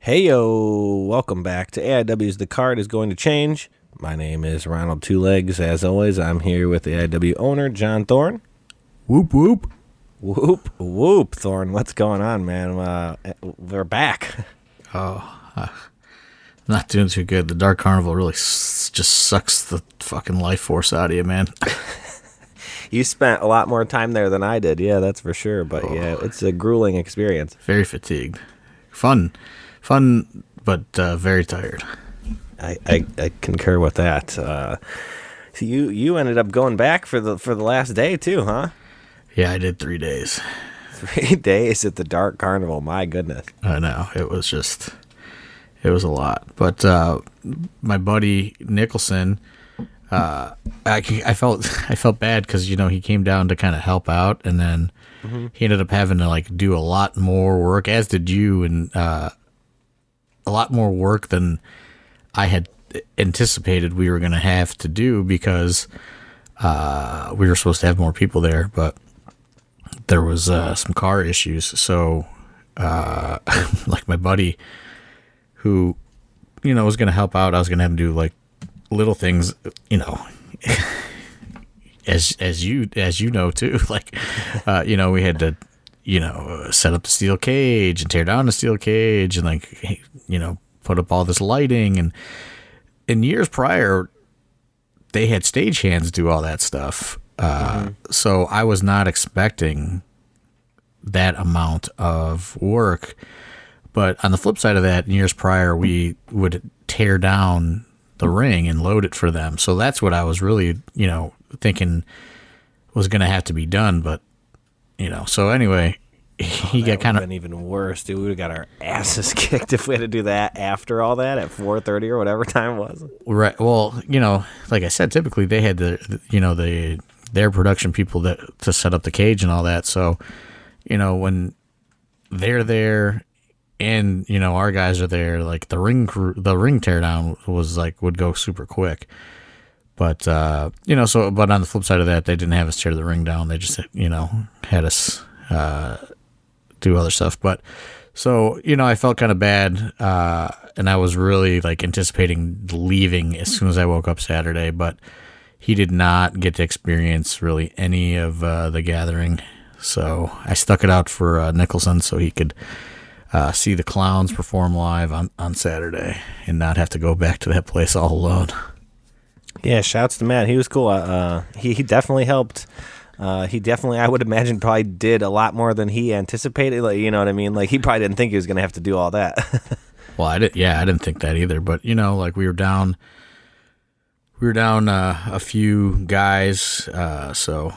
Heyo, welcome back to AIW's The Card is Going to Change. My name is Ronald Two Legs. As always, I'm here with the AIW owner, John Thorne. Whoop, whoop. Whoop, whoop, Thorne. What's going on, man? We're back. Not doing too good. The Dark Carnival really just sucks the fucking life force out of you, man. You spent a lot more time there than I did. Yeah, that's for sure. But yeah, it's a grueling experience. Very fatigued. Fun, but very tired. I concur with that. So you ended up going back for the last day too, huh? Yeah, I did 3 days. 3 days at the Dark Carnival. My goodness. I know. It was a lot. But my buddy Nicholson, I felt bad because he came down to kind of help out, and then he ended up having to do a lot more work, as did you, and a lot more work than I had anticipated we were going to have to do because we were supposed to have more people there, but there was some car issues. So my buddy who was going to help out, I was going to have him do little things, as you know too, we had to set up the steel cage and tear down the steel cage and put up all this lighting, and in years prior they had stagehands do all that stuff. So I was not expecting that amount of work. But on the flip side of that, in years prior, we would tear down the ring and load it for them. So that's what I was really, thinking was going to have to be done. But, so anyway, he got kind of been even worse, dude. We would have got our asses kicked if we had to do that after all that at 4:30 or whatever time it was. Right. Well, like I said, typically they had their production people to set up the cage and all that. So, when they're there and, our guys are there, the ring teardown was would go super quick. But, but on the flip side of that, they didn't have us tear the ring down. They just, had us, do other stuff. But so, I felt kind of bad. And I was really anticipating leaving as soon as I woke up Saturday, but he did not get to experience really any of, the gathering. So I stuck it out for, Nicholson so he could, see the clowns perform live on Saturday and not have to go back to that place all alone. Yeah, shouts to Matt. He was cool. He definitely helped. He definitely, I would imagine, probably did a lot more than he anticipated. You know what I mean? He probably didn't think he was going to have to do all that. Well, I didn't think that either. But we were down a few guys. So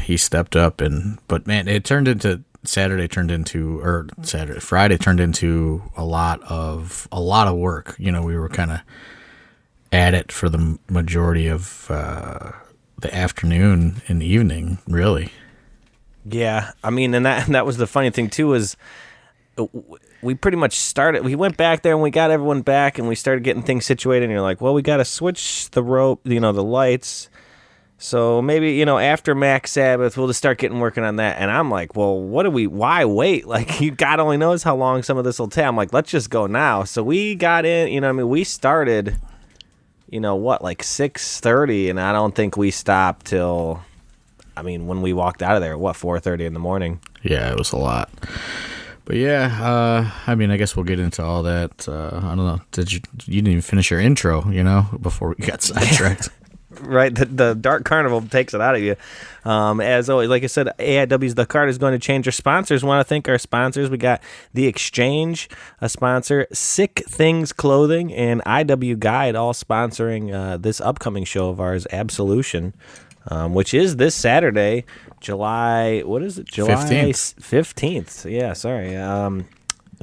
he stepped up, but man, it turned into. Friday turned into a lot of work. We were kind of at it for the majority of the afternoon and evening, really. Yeah, I mean, and that was the funny thing too, is we pretty much started. We went back there and we got everyone back and we started getting things situated. And you're like, well, we got to switch the rope, the lights. So maybe, after Max Sabbath, we'll just start working on that. And I'm like, well, why wait? God only knows how long some of this will take. I'm like, let's just go now. So we got in, we started, 6:30, and I don't think we stopped till, when we walked out of there, 4:30 in the morning. Yeah, it was a lot. But yeah, I guess we'll get into all that. I don't know. You didn't even finish your intro, before we got sidetracked. Right, the Dark Carnival takes it out of you. As always, like I said, AIW's The Card is going to change. Our sponsors, want to thank our sponsors. We got The Exchange, a sponsor, Sick Things Clothing, and IW Guide, all sponsoring this upcoming show of ours, Absolution, which is this Saturday, July 15th. Yeah, sorry.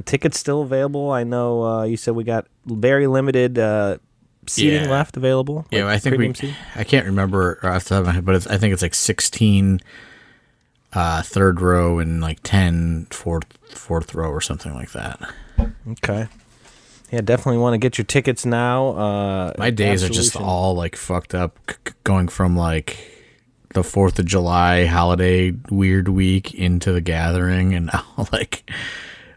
Tickets still available. I know you said we got very limited seating left available. Yeah, I think I can't remember off the top of my head, but I think it's 16 third row and 10 fourth row or something like that. Okay. Yeah, definitely want to get your tickets now. My days Absolution. Are just all fucked up, going from the 4th of July holiday weird week into the gathering, and now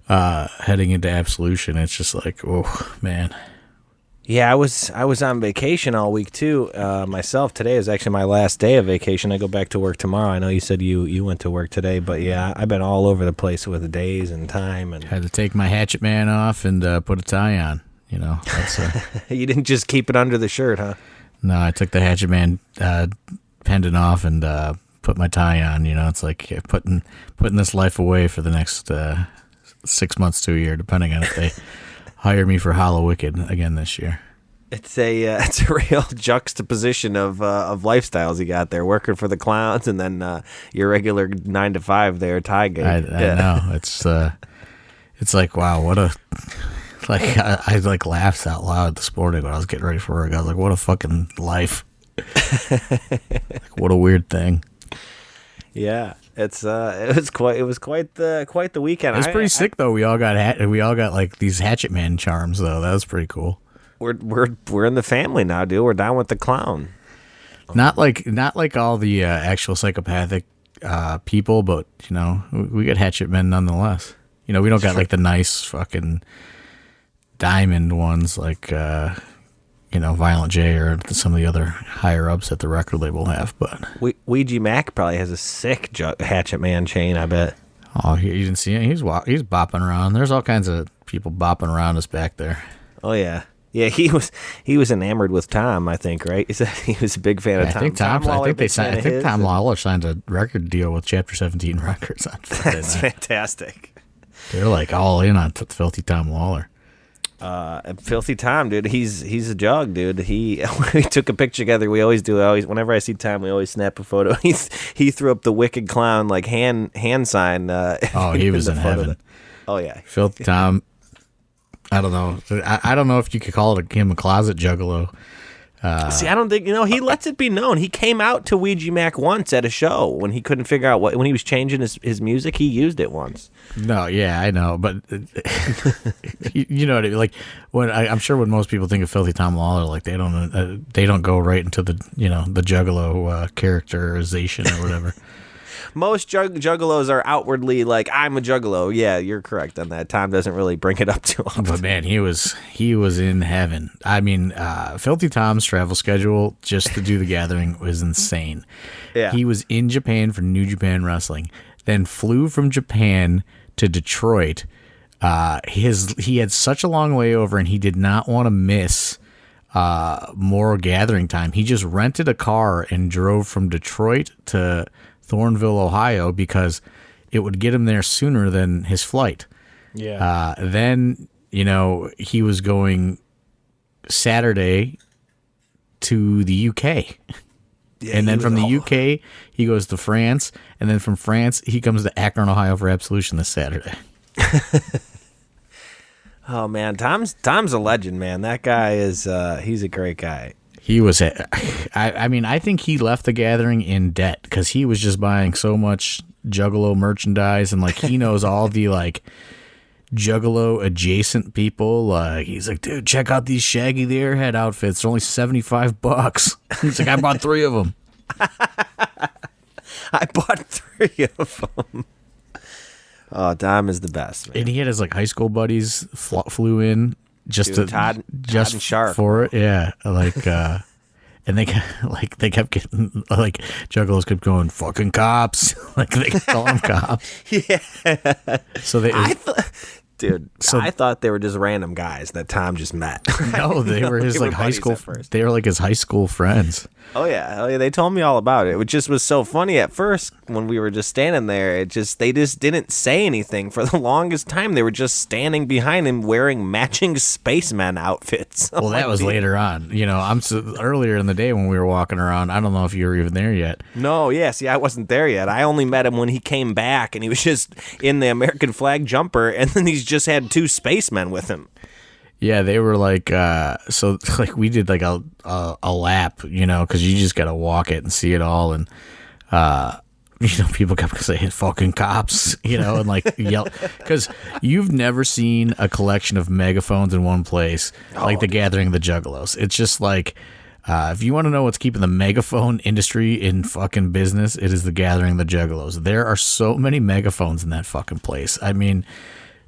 heading into Absolution. It's just like, oh man. Yeah, I was on vacation all week too. Myself, today is actually my last day of vacation. I go back to work tomorrow. I know you said you went to work today, but yeah, I've been all over the place with the days and time. And had to take my Hatchet Man off and put a tie on. You know, that's, you didn't just keep it under the shirt, huh? No, I took the Hatchet Man pendant off and put my tie on. You know, it's like putting this life away for the next 6 months to a year, depending on if they hire me for Hollow Wicked again this year. It's a real juxtaposition of lifestyles you got there, working for the clowns and then your regular 9 to 5 there, tie gig. I know it's like, wow, what a like I like laughed out loud this morning when I was getting ready for work. I was like, what a fucking life. Like, what a weird thing. Yeah, it was quite the weekend. It was pretty sick though. We all got like these Hatchet Man charms though. That was pretty cool. We're in the family now, dude. We're down with the clown. Not like all the actual psychopathic people, but you know, we got Hatchet Men nonetheless. You know, we don't got like the nice fucking diamond ones like you know, Violent J or some of the other higher ups at the record label have, but Ouija Mac probably has a sick Hatchet Man chain, I bet. Oh, you didn't see him? He's bopping around. There's all kinds of people bopping around us back there. Oh yeah, yeah. He was enamored with Tom, I think, right? He was a big fan of Tom. I think Tom Lawler signed a record deal with Chapter 17 Records on Friday That's night. fantastic. They're like all in on Filthy Tom Lawler. Filthy Tom, dude, he's a jug, dude. We took a picture together. We always do. Whenever I see Tom, we always snap a photo. He threw up the wicked clown like hand sign. Oh, he was in heaven. Oh yeah, Filthy Tom. I don't know. I don't know if you could call him a closet juggalo. See, I don't think, he lets it be known. He came out to Ouija Mac once at a show when he couldn't figure out when he was changing his music. He used it once. No, yeah, I know, but you know what I mean. Like I'm sure when most people think of Filthy Tom Lawler, like they don't go right into the the juggalo characterization or whatever. Most juggalos are outwardly like, I'm a juggalo. Yeah, you're correct on that. Tom doesn't really bring it up too often. But man, he was in heaven. I mean, Filthy Tom's travel schedule just to do the Gathering was insane. Yeah. He was in Japan for New Japan Wrestling, then flew from Japan to Detroit. He had such a long layover, and he did not want to miss more Gathering time. He just rented a car and drove from Detroit to Thornville, Ohio, because it would get him there sooner than his flight. Yeah. Then, he was going Saturday to the UK. Yeah, and then from the UK, he goes to France. And then from France, he comes to Akron, Ohio for Absolution this Saturday. Oh, man. Tom's a legend, man. That guy he's a great guy. He was, I mean, I think he left the Gathering in debt because he was just buying so much Juggalo merchandise, and like he knows all the like Juggalo adjacent people. He's like, dude, check out these Shaggy the Airhead outfits. They're only $75. He's like, I bought 3 of them. I bought 3 of them. Oh, Dom is the best, man. And he had his like high school buddies flew in. Just Todd and Sharp for it, yeah. Like, and they kept getting like Juggalos kept going fucking cops, like they call them cops. Yeah. So I thought they were just random guys that Tom just met. No, they were his like high school. They were like his high school friends. Oh yeah, they told me all about it. It just was so funny at first when we were just standing there. They just didn't say anything for the longest time. They were just standing behind him wearing matching spaceman outfits. Well, that was later on. Earlier in the day when we were walking around. I don't know if you were even there yet. No, yeah. See, I wasn't there yet. I only met him when he came back, and he was just in the American flag jumper, and then he's just had 2 spacemen with him. Yeah, they were like, so like we did like a lap, because you just got to walk it and see it all. And, people kept saying fucking cops, and like yell, because you've never seen a collection of megaphones in one place like the Gathering of the Juggalos. It's just like, if you want to know what's keeping the megaphone industry in fucking business, it is the Gathering of the Juggalos. There are so many megaphones in that fucking place. I mean,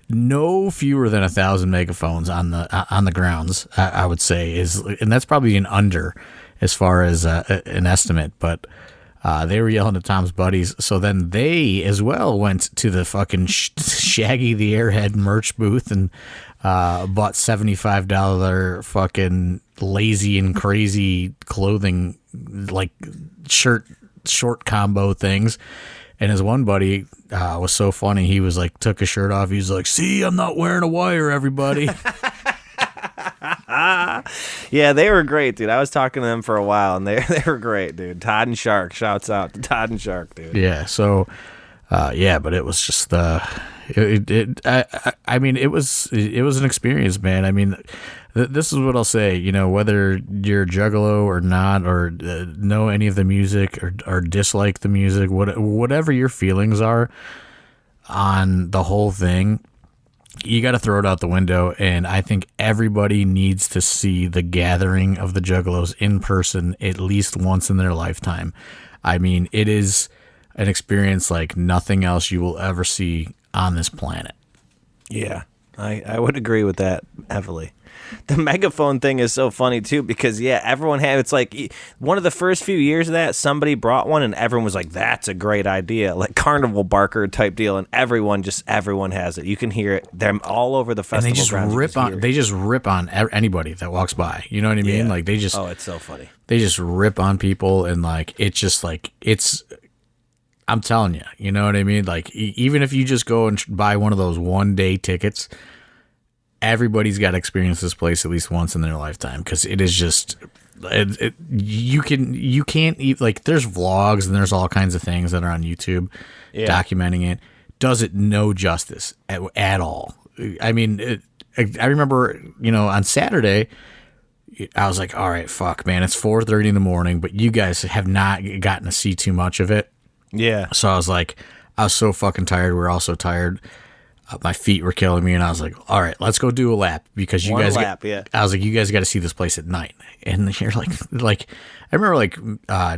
no fewer than 1,000 megaphones on the grounds. I would say and that's probably an under as far as an estimate, but. They were yelling at Tom's buddies, so then they as well went to the fucking Shaggy the Airhead merch booth and bought $75 fucking lazy and crazy clothing, like short combo things. And his one buddy was so funny, he was like, took his shirt off, he was like, "See, I'm not wearing a wire, everybody." Yeah, they were great, dude. I was talking to them for a while, and they were great, dude. Todd and Shark, shouts out to Todd and Shark, dude. Yeah, so but it was just I mean, it was an experience, man. I mean, this is what I'll say. You know, whether you're a juggalo or not, or know any of the music or dislike the music, whatever your feelings are on the whole thing. You got to throw it out the window, and I think everybody needs to see the Gathering of the Juggalos in person at least once in their lifetime. I mean, it is an experience like nothing else you will ever see on this planet. Yeah, I would agree with that heavily. The megaphone thing is so funny too, because everyone had, it's like one of the first few years of that, somebody brought one and everyone was like, "That's a great idea," like Carnival barker type deal, and everyone has it. You can hear it. They're all over the festival. And they just rip on anybody that walks by. You know what I mean? Yeah. Like they just it's so funny. They just rip on people, and like it's just like I'm telling you, you know what I mean? Like even if you just go and buy one of those 1-day tickets, everybody's got to experience this place at least once in their lifetime, because it is just you can't like, there's vlogs and there's all kinds of things that are on YouTube documenting it. Does it no justice at all? I mean, I remember, you know, on Saturday I was like, all right, fuck, man, it's 4:30 in the morning, but you guys have not gotten to see too much of it. Yeah. So I was so fucking tired. We were all so tired. My feet were killing me, and I was like, all right, let's go do a lap, because you guys I was like, you guys got to see this place at night. And you're like I remember like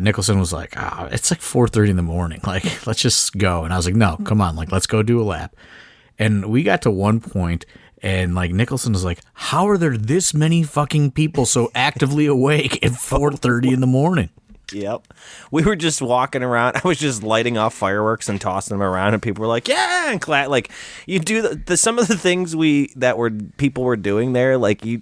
Nicholson was like, it's like 4:30 in the morning, like let's just go. And I was like, no, come on, like let's go do a lap. And we got to one point, and like Nicholson was like, how are there this many fucking people so actively awake at 4:30 in the morning? Yep. We were just walking around. I was just lighting off fireworks and tossing them around, and people were like, "Yeah!" and clap. Like, you do some of the things people were doing there. Like you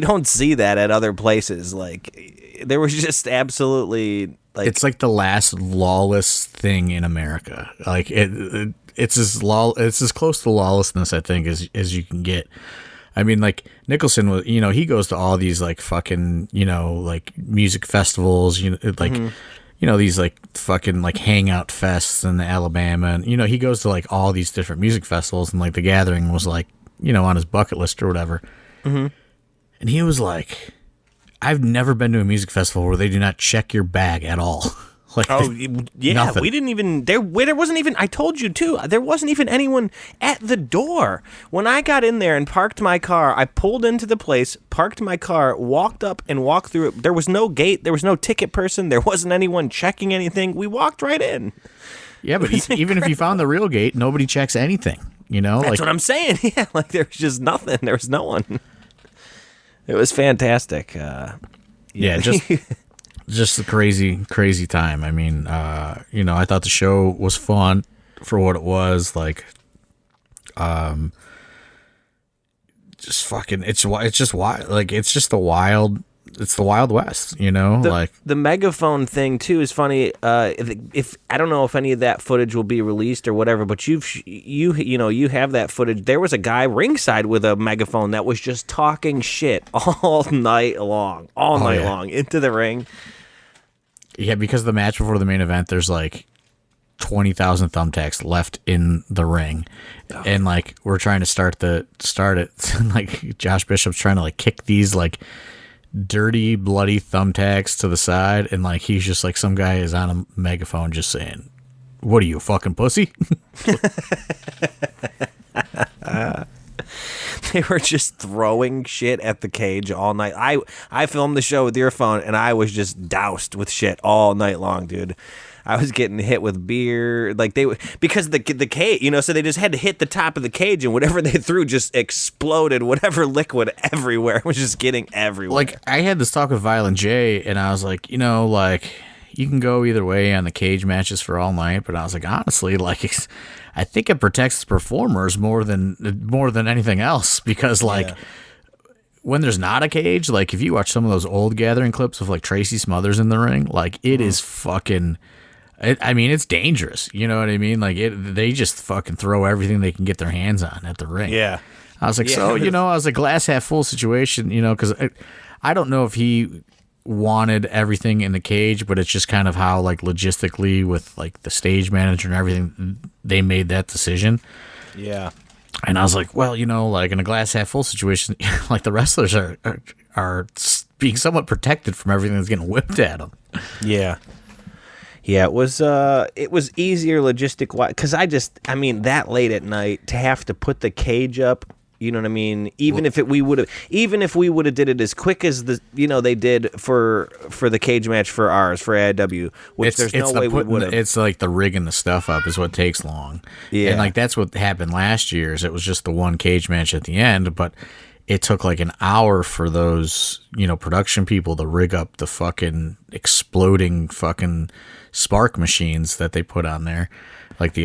don't see that at other places. Like there was just absolutely like, it's like the last lawless thing in America. Like it's as close to lawlessness, I think, as you can get. I mean, like Nicholson was, you know, he goes to all these like fucking, you know, like music festivals, you know, like, you know, these like fucking like hangout fests in Alabama, and you know, he goes to like all these different music festivals, and like the Gathering was like, you know, on his bucket list or whatever. Mm-hmm. And he was like, I've never been to a music festival where they do not check your bag at all. Like, nothing. We didn't even there wasn't even, I told you too, there wasn't even anyone at the door. When I got in there and parked my car, I pulled into the place, parked my car, walked up and walked through it. There was no gate, there was no ticket person, there wasn't anyone checking anything. We walked right in. Yeah, but even if you found the real gate, nobody checks anything, you know? That's what I'm saying. Yeah, like there was just nothing. There was no one. It was fantastic. Just a crazy time. I mean, you know, I thought the show was fun for what it was. Like, just fucking, it's just wild. Like, it's just the Wild West, you know. The megaphone thing too is funny. If I don't know if any of that footage will be released or whatever, but you have that footage. There was a guy ringside with a megaphone that was just talking shit all night long into the ring. Yeah, because the match before the main event, there's like 20,000 thumbtacks left in the ring, and like we're trying to start it. Like Josh Bishop's trying to like kick these like dirty, bloody thumbtacks to the side, and like he's just like, some guy is on a megaphone just saying, "What are you, a fucking pussy?" They were just throwing shit at the cage all night. I filmed the show with your phone, and I was just doused with shit all night long, dude. I was getting hit with beer. Like because the cage, so they just had to hit the top of the cage, and whatever they threw just exploded. Whatever liquid everywhere was just getting everywhere. Like, I had this talk with Violent J, and I was like, you can go either way on the cage matches for all night, but I was like, honestly, like, I think it protects performers more than anything else, because when there's not a cage, like, if you watch some of those old Gathering clips of like Tracy Smothers in the ring, like, it is fucking. It's dangerous. You know what I mean? Like, they just fucking throw everything they can get their hands on at the ring. Yeah. I was like, I was a glass half full situation, because I don't know if he wanted everything in the cage, but it's just kind of how, like, logistically with like the stage manager and everything, they made that decision. Yeah. And I was like, well, like in a glass half full situation, like, the wrestlers are being somewhat protected from everything that's getting whipped at them. Yeah. Yeah, it was easier logistic wise, because that late at night to have to put the cage up, you know what I mean? Even if we would have did it as quick as they did for the cage match for AIW, which there's no way we would have. It's like the rigging the stuff up is what takes long. Yeah. And like that's what happened last year. Is it was just the one cage match at the end, but it took like an hour for those, production people to rig up the fucking exploding fucking spark machines that they put on there, like the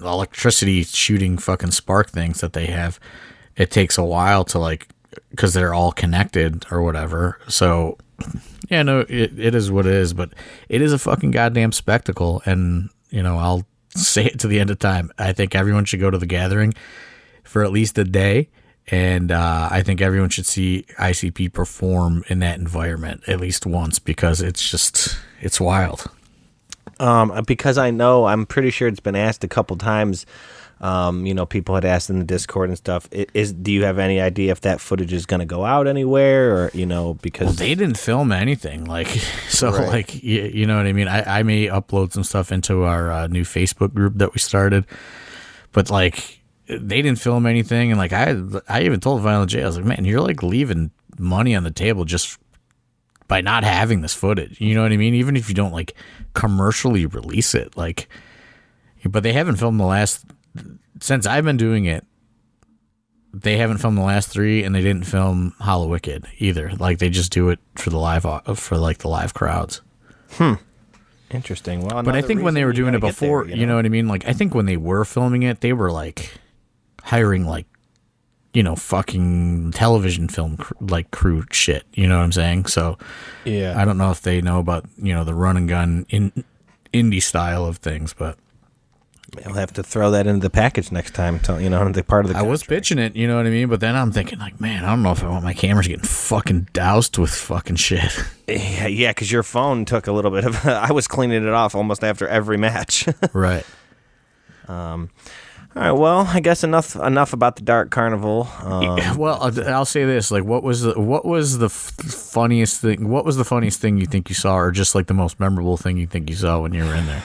electricity shooting fucking spark things that they have. It takes a while to, like, because they're all connected or whatever. So yeah, no, it is what it is, but it is a fucking goddamn spectacle. And I'll say it to the end of time. I think everyone should go to the Gathering for at least a day. And I think everyone should see ICP perform in that environment at least once, because it's wild. Because I'm pretty sure it's been asked a couple times. People had asked in the Discord and stuff. Do you have any idea if that footage is going to go out anywhere, or because they didn't film anything, like, so right. Like, you know what I mean? I may upload some stuff into our new Facebook group that we started, but like, they didn't film anything. And like, I even told Violent J, I was like, man, you're like leaving money on the table just by not having this footage. You know what I mean? Even if you don't like commercially release it, like, but they haven't filmed since I've been doing it, they haven't filmed the last 3, and they didn't film Hollow Wicked either. Like, they just do it for the live crowds. Interesting. Well, but I think when they were doing it before, you know what I mean? Like, I think when they were filming it, they were like hiring like, fucking television film crew shit. You know what I'm saying? So yeah, I don't know if they know about, the run and gun indie style of things, but they'll have to throw that into the package next time. The part of the. I was pitching it, you know what I mean? But then I'm thinking, like, man, I don't know if I want my cameras getting fucking doused with fucking shit. Yeah, because your phone took a little bit of. I was cleaning it off almost after every match. Right. All right. Well, I guess enough about the Dark Carnival. Well, I'll say this: like, what was the funniest thing? What was the funniest thing you think you saw, or just like the most memorable thing you think you saw when you were in there?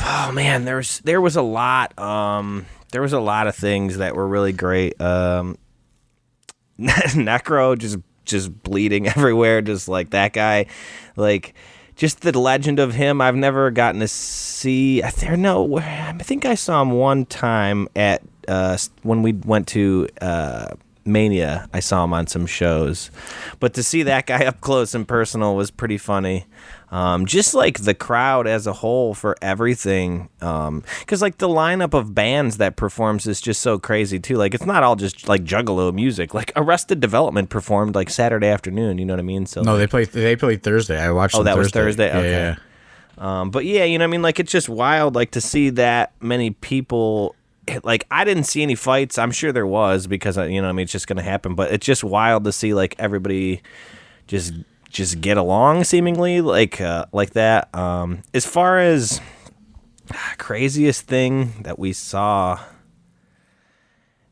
Oh man, there was a lot. There was a lot of things that were really great. Necro just bleeding everywhere, just like that guy, like just the legend of him. I've never gotten to see. I think I saw him one time at when we went to Mania. I saw him on some shows, but to see that guy up close and personal was pretty funny. Just like the crowd as a whole for everything. Because like the lineup of bands that performs is just so crazy too. Like it's not all just like Juggalo music. Like Arrested Development performed like Saturday afternoon. You know what I mean? So no, they played Thursday. I watched. Oh, that was Thursday. Okay. Yeah. But yeah, you know what I mean? Like it's just wild. Like to see that many people. Like I didn't see any fights. I'm sure there was because it's just gonna happen. But it's just wild to see like everybody just get along seemingly like that. As far as craziest thing that we saw,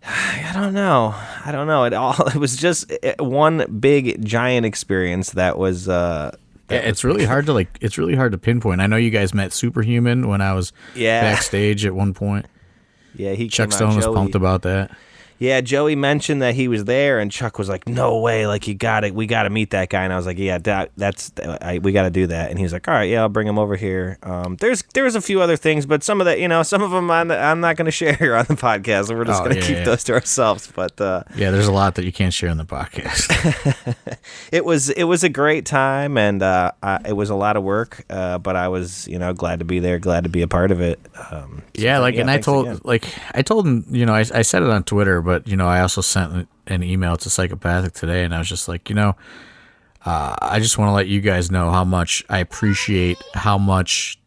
I don't know. It was just one big giant experience that was. It's really hard to pinpoint. I know you guys met Superhuman when I was backstage at one point. Yeah, Chuck Stone was pumped about that. Yeah, Joey mentioned that he was there, and Chuck was like, "No way! Like we got to meet that guy." And I was like, "Yeah, we got to do that." And he was like, "All right, yeah, I'll bring him over here." There's a few other things, but some of some of them I'm not going to share on the podcast. So we're just going to keep those to ourselves. But yeah, there's a lot that you can't share on the podcast. It was a great time, and it was a lot of work, but I was glad to be there, glad to be a part of it. I told him, I said it on Twitter, but I also sent an email to Psychopathic today, and I was just like, I just want to let you guys know how much I appreciate how much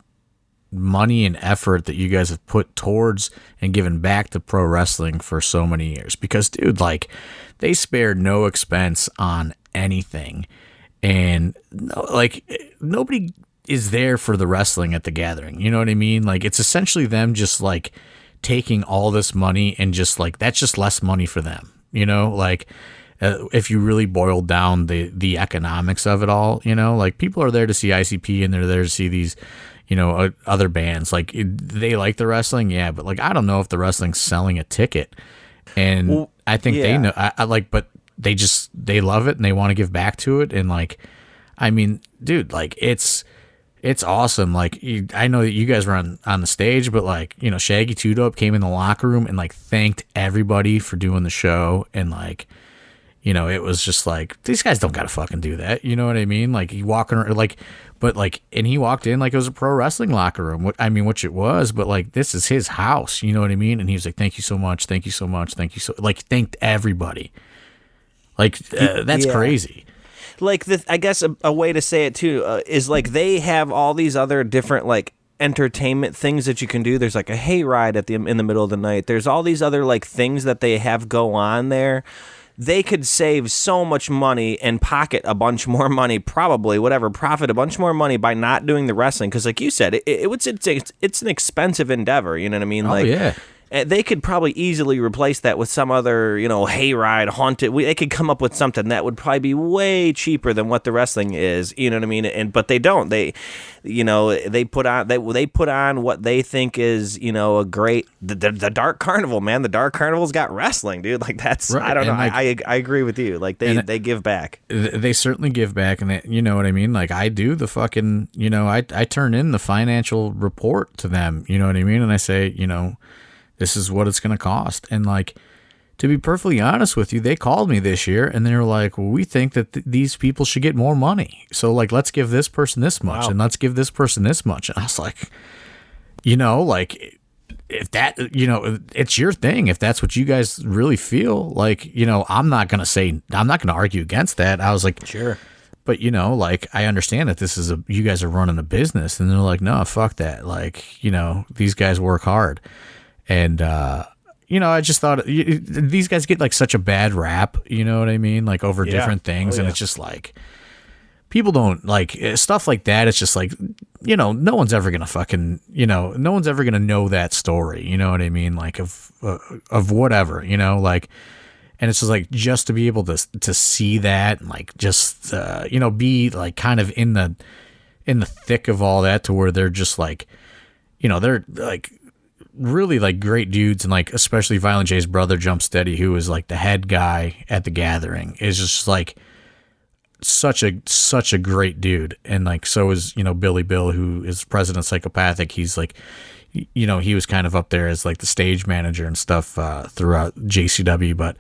money and effort that you guys have put towards and given back to pro wrestling for so many years. Because, dude, like, they spared no expense on anything, and nobody is there for the wrestling at the Gathering. You know what I mean? Like, it's essentially them just like taking all this money and just like, that's just less money for them. If you really boil down the economics of it all, like, people are there to see ICP and they're there to see these, other bands. Like, they like the wrestling. Yeah. But like, I don't know if the wrestling's selling a ticket, and I think they know, but they love it and they want to give back to it. And like, I mean, dude, like, it's awesome. Like, I know that you guys were on the stage, but like, Shaggy 2 Dope came in the locker room and like thanked everybody for doing the show. And like, it was just like, these guys don't gotta fucking do that. You know what I mean? Like, he walking around, like, but like, and he walked in like it was a pro wrestling locker room. Which it was, but like, this is his house. You know what I mean? And he was like, thank you so much. Thank you so much. Thank you so, like, thanked everybody. Like, that's crazy. Like, I guess a way to say it too is like, they have all these other different like entertainment things that you can do. There's like a hayride in the middle of the night. There's all these other like things that they have go on there. They could save so much money and pocket a bunch more money, probably profit a bunch more money by not doing the wrestling. Because like you said, it's an expensive endeavor. You know what I mean? Like, yeah. They could probably easily replace that with some other, hayride, haunted. They could come up with something that would probably be way cheaper than what the wrestling is. You know what I mean? But they don't. They put on what they think is, a great the Dark Carnival, man. The Dark Carnival's got wrestling, dude. Like, that's right. I don't know. Like, I agree with you. Like, they give back. They certainly give back, and you know what I mean. Like, I do the fucking, I turn in the financial report to them. You know what I mean? And I say, this is what it's going to cost. And like, to be perfectly honest with you, they called me this year and they were like, well, we think that these people should get more money. So like, let's give this person this much and let's give this person this much. And I was like, like, if that, it's your thing. If that's what you guys really feel, like, I'm not going to argue against that. I was like, sure. But, like, I understand that this is you guys are running a business. And they're like, no, fuck that. Like, these guys work hard. And, I just thought these guys get like such a bad rap, you know what I mean? Like, over different things. And it's just like, people don't like stuff like that. It's just like, no one's ever going to fucking, no one's ever going to know that story. You know what I mean? Like, of whatever, like, and it's just like, just to be able to see that and like, just, be like kind of in the thick of all that, to where they're just like, they're like, really like great dudes. And like, especially Violent J's brother, Jump Steady, who is like the head guy at the Gathering, is just like such a great dude. And like, so is, Billy Bill, who is president of Psychopathic. He's like, he was kind of up there as like the stage manager and stuff throughout JCW. But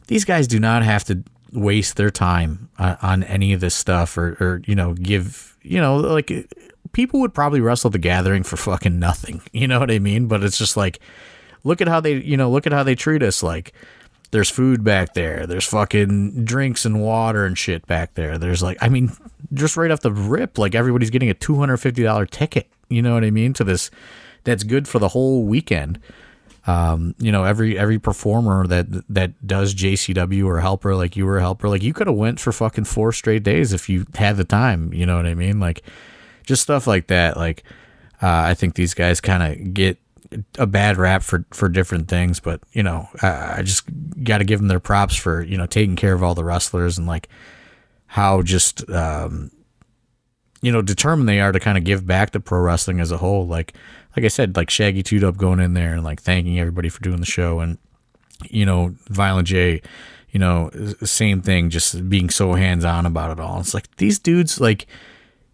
these guys do not have to waste their time on any of this stuff or give, like, people would probably wrestle the Gathering for fucking nothing. You know what I mean? But it's just like, look at how they treat us. Like, there's food back there. There's fucking drinks and water and shit back there. There's like, I mean, just right off the rip, like, everybody's getting a $250 ticket. You know what I mean? To this, that's good for the whole weekend. Every performer that does JCW or helper, like you were a helper, like, you could have went for fucking 4 straight days if you had the time. You know what I mean? Like, just stuff like that. Like, I think these guys kind of get a bad rap for different things, but I just got to give them their props for taking care of all the wrestlers and like how just determined they are to kind of give back to pro wrestling as a whole. Like I said, like Shaggy 2 Dope going in there and like thanking everybody for doing the show, and Violent J, same thing, just being so hands-on about it all. It's like, these dudes, like,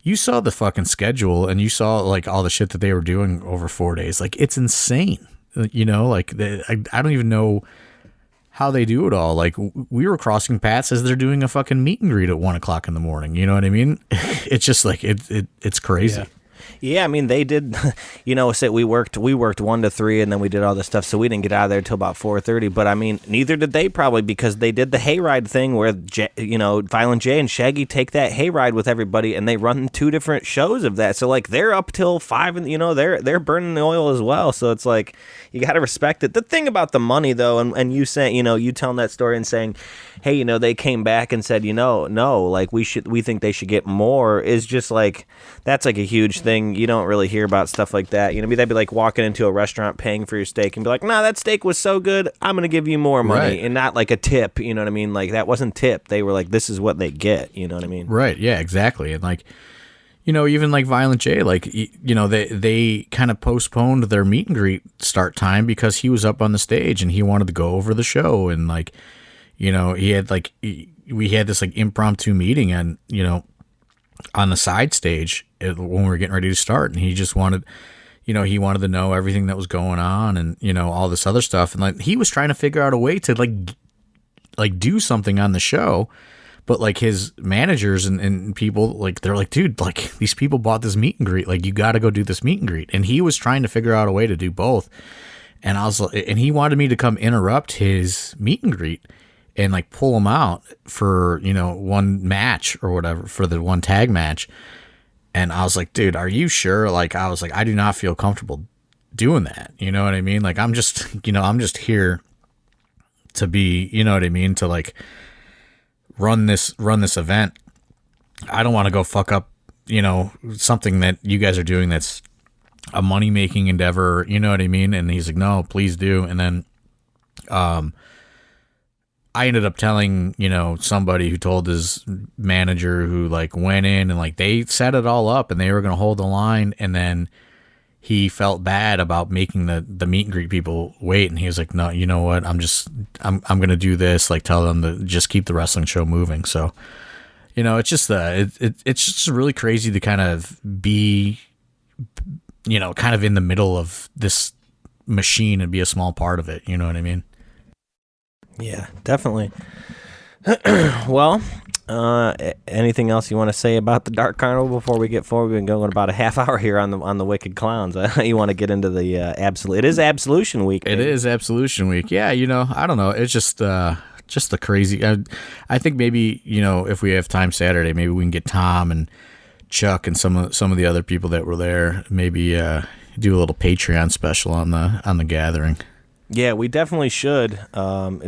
you saw the fucking schedule and you saw like all the shit that they were doing over 4 days. Like, it's insane. I don't even know how they do it all. Like, we were crossing paths as they're doing a fucking meet and greet at 1 o'clock in the morning. You know what I mean? It's just like, it's crazy. Yeah, I mean, they did, say we worked 1 to 3 and then we did all this stuff. So we didn't get out of there till about 4:30. But I mean, neither did they probably, because they did the hayride thing where, Violent J and Shaggy take that hayride with everybody and they run 2 different shows of that. So like they're up till 5 and, they're burning the oil as well. So it's like, you got to respect it. The thing about the money though, and you saying, you telling that story and saying, hey, they came back and said, no, like we think they should get more, is just like, that's like a huge thing. You don't really hear about stuff like that. That'd be like walking into a restaurant, paying for your steak and be like, nah, that steak was so good, I'm going to give you more money. Right. And not like a tip, you know what I mean? Like, that wasn't tip. They were like, this is what they get, you know what I mean? Right. Yeah, exactly. And like, even like Violent J, like, they kind of postponed their meet and greet start time because he was up on the stage and he wanted to go over the show. And like, we had this like impromptu meeting and, on the side stage when we were getting ready to start. And he just wanted, he wanted to know everything that was going on and, all this other stuff. And like, he was trying to figure out a way to like do something on the show. But like his managers and people, like, they're like, dude, like, these people bought this meet and greet. Like, you got to go do this meet and greet. And he was trying to figure out a way to do both. And I was like, and he wanted me to come interrupt his meet and greet and like pull him out for, one match or whatever, for the one tag match. And I was like, dude, are you sure? Like, I was like, I do not feel comfortable doing that. You know what I mean? Like, I'm just here to be, to like run this event. I don't want to go fuck up, something that you guys are doing that's a money-making endeavor, you know what I mean? And he's like, no, please do. And then I ended up telling, somebody who told his manager, who like went in and like they set it all up and they were going to hold the line. And then he felt bad about making the meet and greet people wait. And he was like, no, you know what? I'm going to do this. Like, tell them to just keep the wrestling show moving. So, it's just, it's just really crazy to kind of be, kind of in the middle of this machine and be a small part of it. You know what I mean? Yeah, definitely. Well, anything else you want to say about the Dark Carnival before we get forward? We've been going about a half hour here on the Wicked Clowns. You want to get into the It is Absolution Week. It is Absolution Week. Yeah, I don't know. It's just the crazy. I think maybe if we have time Saturday, maybe we can get Tom and Chuck and some of the other people that were there. Maybe do a little Patreon special on the gathering. Yeah, we definitely should,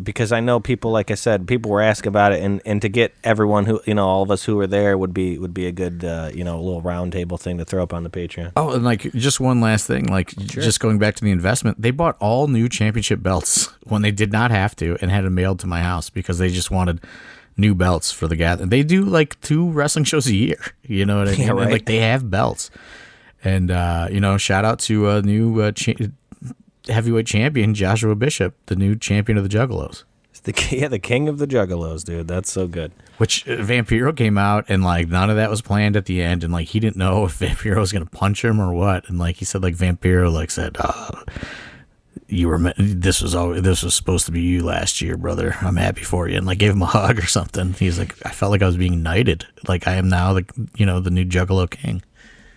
because I know people, like I said, people were asking about it, and to get everyone who, all of us who were there would be a good, little round table thing to throw up on the Patreon. Oh, and like, just one last thing, like, sure. Just going back to the investment, they bought all new championship belts when they did not have to and had them mailed to my house because they just wanted new belts for the gathering. They do like 2 wrestling shows a year, you know what I mean? Yeah, right. And, like, they have belts. And, shout out to a new heavyweight champion Joshua Bishop, the new champion of the Juggalos. The king of the Juggalos, dude. That's so good. Which Vampiro came out and like none of that was planned at the end, and like he didn't know if Vampiro was gonna punch him or what, and like he said, like Vampiro like said, this was supposed to be you last year, brother. I'm happy for you, and like gave him a hug or something. He's like, I felt like I was being knighted, like I am now the new Juggalo king.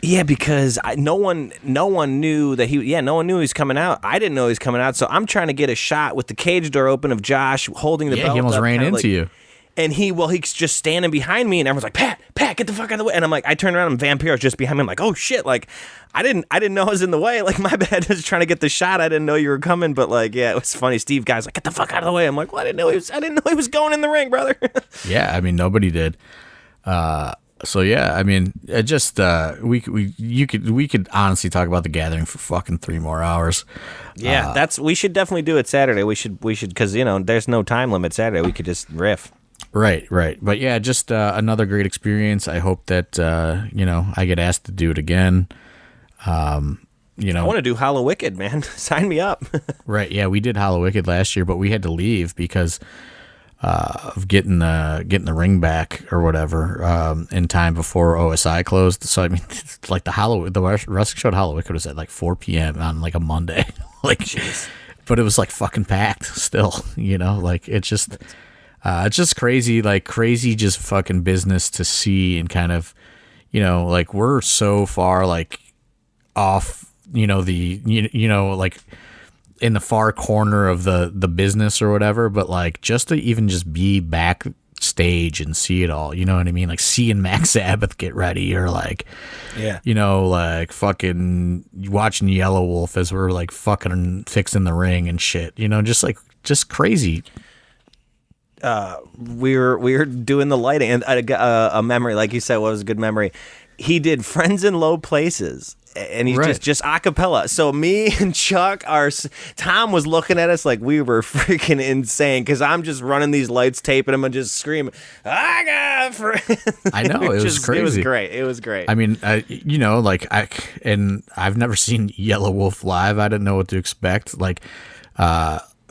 Yeah, because no one knew that no one knew he was coming out. I didn't know he was coming out, so I'm trying to get a shot with the cage door open of Josh holding the belt. Yeah, he almost ran into you. And he's just standing behind me, and everyone's like, Pat, get the fuck out of the way. And I'm like, I turn around, and Vampiro's just behind me. I'm like, oh shit, like I didn't know I was in the way. Like, my bad. I was trying to get the shot. I didn't know you were coming, but like, yeah, it was funny. Steve guy's like, get the fuck out of the way. I'm like, well, I didn't know he was going in the ring, brother. Yeah, I mean, nobody did. So yeah, I mean, it just we could honestly talk about the gathering for fucking 3 more hours. Yeah, we should definitely do it Saturday. We should because there's no time limit Saturday. We could just riff. Right. But yeah, just another great experience. I hope that I get asked to do it again. I want to do Hollow Wicked, man. Sign me up. Right. Yeah, we did Hollow Wicked last year, but we had to leave because of getting the ring back or whatever in time before OSI closed. So I mean, it's like the wrestling show at Hollow Wicked was at like 4 p.m. on like a Monday. Like, jeez. But it was like fucking packed still. Like it's just crazy, like crazy, just fucking business to see and kind of, like we're so far like off, like in the far corner of the business or whatever, but like just to even just be backstage and see it all, you know what I mean? Like seeing Max Sabbath get ready, or like, yeah, like fucking watching Yellow Wolf as we're like fucking fixing the ring and shit, just crazy. We were doing the lighting, and a memory, like you said, what was a good memory? He did Friends in Low Places, and he's right. just a cappella. So me and Chuck, Tom was looking at us like we were freaking insane, because I'm just running these lights, taping them, and just screaming, I got friends. I know, it was crazy. It was great. I mean, and I've never seen Yellow Wolf live. I didn't know what to expect. Like,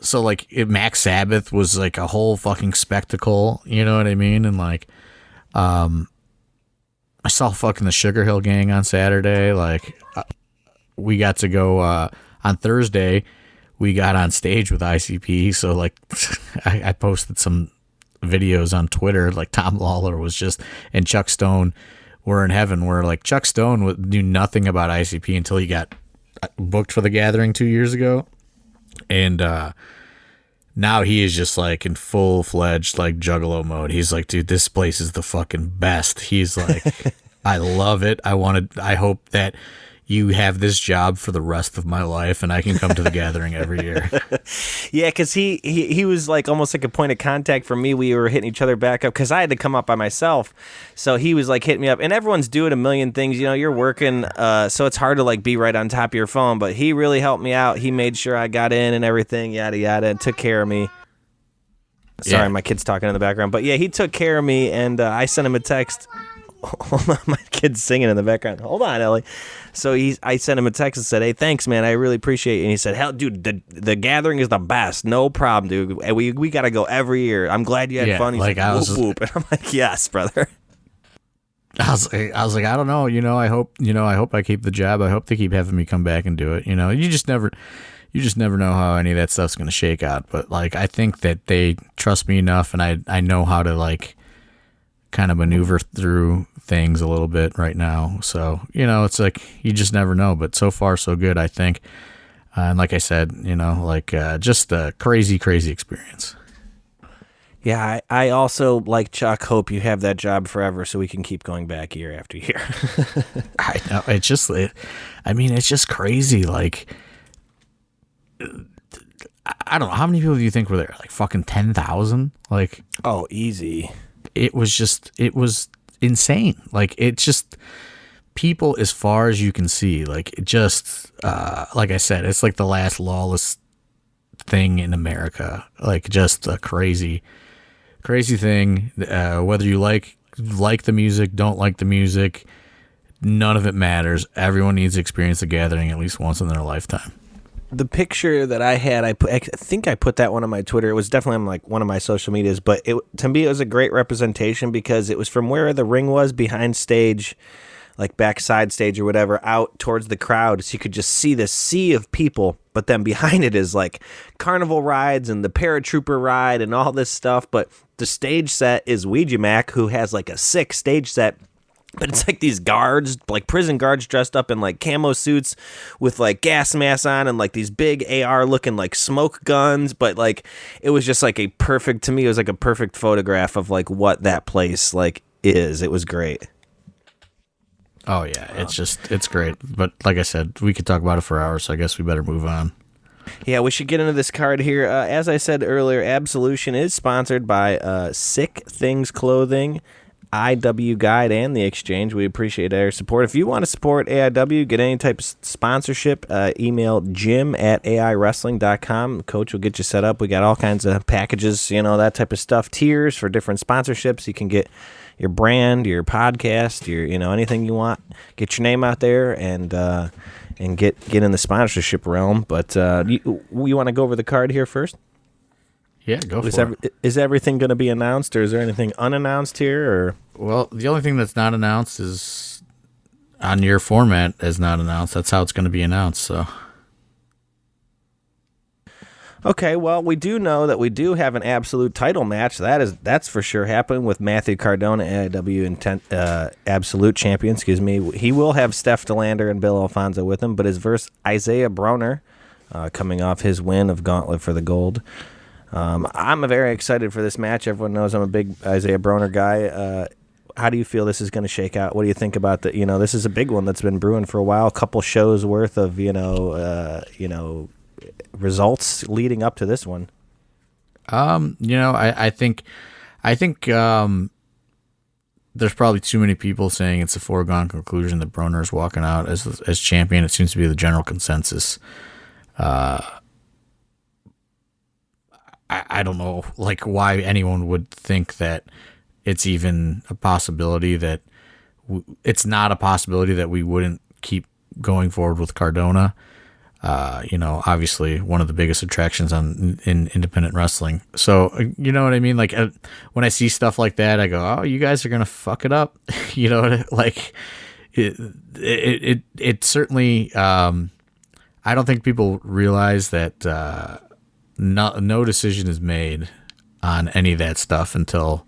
so like Max Sabbath was like a whole fucking spectacle. You know what I mean? And like, I saw fucking the Sugar Hill Gang on Saturday. Like, we got to go on Thursday. We got on stage with ICP. So like, I posted some videos on Twitter. Like Tom Lawler was and Chuck Stone were in heaven. Where like Chuck Stone knew nothing about ICP until he got booked for the Gathering 2 years ago, and now he is just like in full-fledged like Juggalo mode. He's like, dude, this place is the fucking best. He's like, I love it. I hope that you have this job for the rest of my life and I can come to the Gathering every year. Yeah, because he was like almost like a point of contact for me. We were hitting each other back up because I had to come up by myself. So he was like hitting me up, and everyone's doing a million things. You're working, so it's hard to like be right on top of your phone. But he really helped me out. He made sure I got in and everything, yada yada, and took care of me. Sorry, my kid's talking in the background. But yeah, he took care of me, and I sent him a text. Hold on, my kid's singing in the background. Hold on, Ellie. So I sent him a text and said, "Hey, thanks, man. I really appreciate it." And he said, "Hell, dude, the Gathering is the best. No problem, dude. And we got to go every year. I'm glad you had fun." He's like, whoop, whoop. And I'm like, "Yes, brother." I was like, I don't know. I hope I keep the job. I hope they keep having me come back and do it. You just never know how any of that stuff's going to shake out. But like, I think that they trust me enough, and I know how to like kind of maneuver through things a little bit right now. So, it's like, you just never know, but so far so good, I think. And like I said, just a crazy, crazy experience. Yeah, I also, like Chuck, hope you have that job forever so we can keep going back year after year. I know. It's just crazy. Like, I don't know. How many people do you think were there? Like fucking 10,000? Like, oh, easy. It was insane. Like, it's just people as far as you can see. Like, it just, like I said, it's like the last lawless thing in America. Like, just a crazy thing. Whether you like the music, don't like the music, none of it matters. Everyone needs to experience the Gathering at least once in their lifetime. The picture that I had, I think I put that one on my Twitter. It was definitely on like one of my social medias, but to me it was a great representation because it was from where the ring was behind stage, like backside stage or whatever, out towards the crowd. So you could just see this sea of people, but then behind it is like Carnival rides and the paratrooper ride and all this stuff. But the stage set is Ouija Mac, who has like a sick stage set. But it's like these guards, like prison guards dressed up in like camo suits with like gas masks on and like these big AR looking like smoke guns. But like, it was just like to me, it was like a perfect photograph of like what that place like is. It was great. Oh yeah. It's great. But like I said, we could talk about it for hours. So I guess we better move on. Yeah, we should get into this card here. As I said earlier, Absolution is sponsored by Sick Things Clothing, IW Guide, and The Exchange. We appreciate their support. If you want to support AIW, get any type of sponsorship, email jim@aiwrestling.com. Coach will get you set up. We got all kinds of packages, that type of stuff, tiers for different sponsorships. You can get your brand, your podcast, your anything you want. Get your name out there, and and get in the sponsorship realm. But you want to go over the card here first? Yeah, go for it. Is everything going to be announced, or is there anything unannounced here? Or well, the only thing that's not announced is on your format is not announced. That's how it's going to be announced. So. Okay, well, we do know that we do have an absolute title match. That's for sure happening with Matthew Cardona, AIW Absolute Champion. Excuse me. He will have Steph DeLander and Bill Alfonso with him, but his versus Isaiah Broner, coming off his win of Gauntlet for the Gold. I'm very excited for this match. Everyone knows I'm a big Isaiah Broner guy. How do you feel this is going to shake out? What do you think about the? This is a big one that's been brewing for a while. A couple shows worth of results leading up to this one. I think there's probably too many people saying it's a foregone conclusion that Broner is walking out as champion. It seems to be the general consensus. I don't know, like, why anyone would think that it's even a possibility that it's not a possibility that we wouldn't keep going forward with Cardona. Obviously one of the biggest attractions in independent wrestling. So, you know what I mean? Like, when I see stuff like that, I go, oh, you guys are going to fuck it up. Like it certainly, I don't think people realize that, no decision is made on any of that stuff until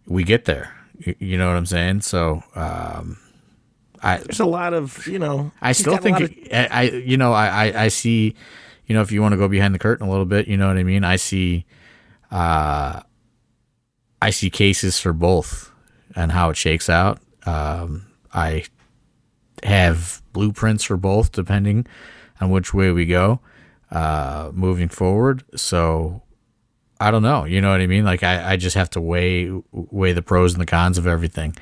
we get there. You know what I'm saying? So, there's a lot of, I still think I see, if you want to go behind the curtain a little bit, you know what I mean? I see cases for both and how it shakes out. I have blueprints for both depending on which way we go, moving forward. So I don't know. You know what I mean? Like, I just have to weigh the pros and the cons of everything.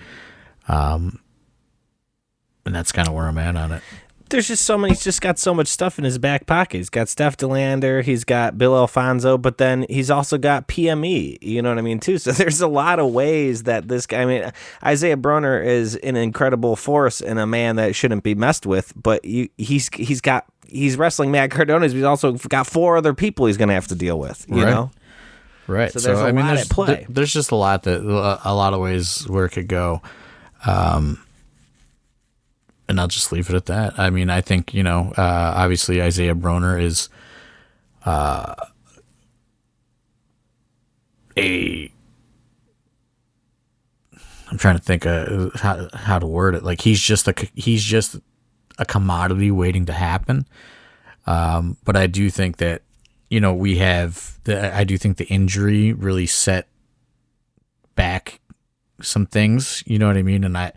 And that's kind of where I'm at on it. There's just he's just got so much stuff in his back pocket. He's got Steph DeLander, he's got Bill Alfonso, but then he's also got PME, you know what I mean, too? So there's a lot of ways that this guy, Isaiah Broner is an incredible force and a man that shouldn't be messed with, but he's wrestling Matt Cardona, but he's also got 4 other people he's going to have to deal with, you know? Right. So there's a lot at play. There's just a lot of ways where it could go. And I'll just leave it at that. I mean, I think, obviously Isaiah Broner is I'm trying to think how to word it. Like, he's just a commodity waiting to happen. But I do think that, I do think the injury really set back some things, you know what I mean? And I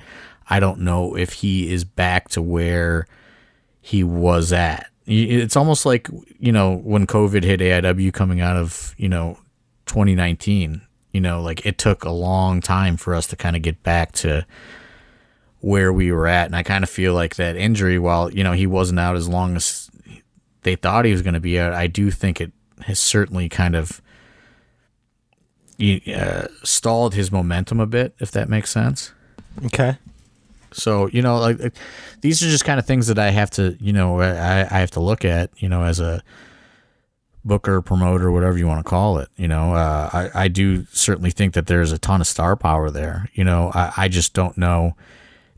don't know if he is back to where he was at. It's almost like, when COVID hit AIW coming out of, 2019, like, it took a long time for us to kind of get back to where we were at. And I kind of feel like that injury, while, he wasn't out as long as they thought he was going to be out, I do think it has certainly kind of stalled his momentum a bit, if that makes sense. Okay. So, like, these are just kind of things that I have to, I have to look at, as a booker, promoter, whatever you want to call it. I do certainly think that there's a ton of star power there. I just don't know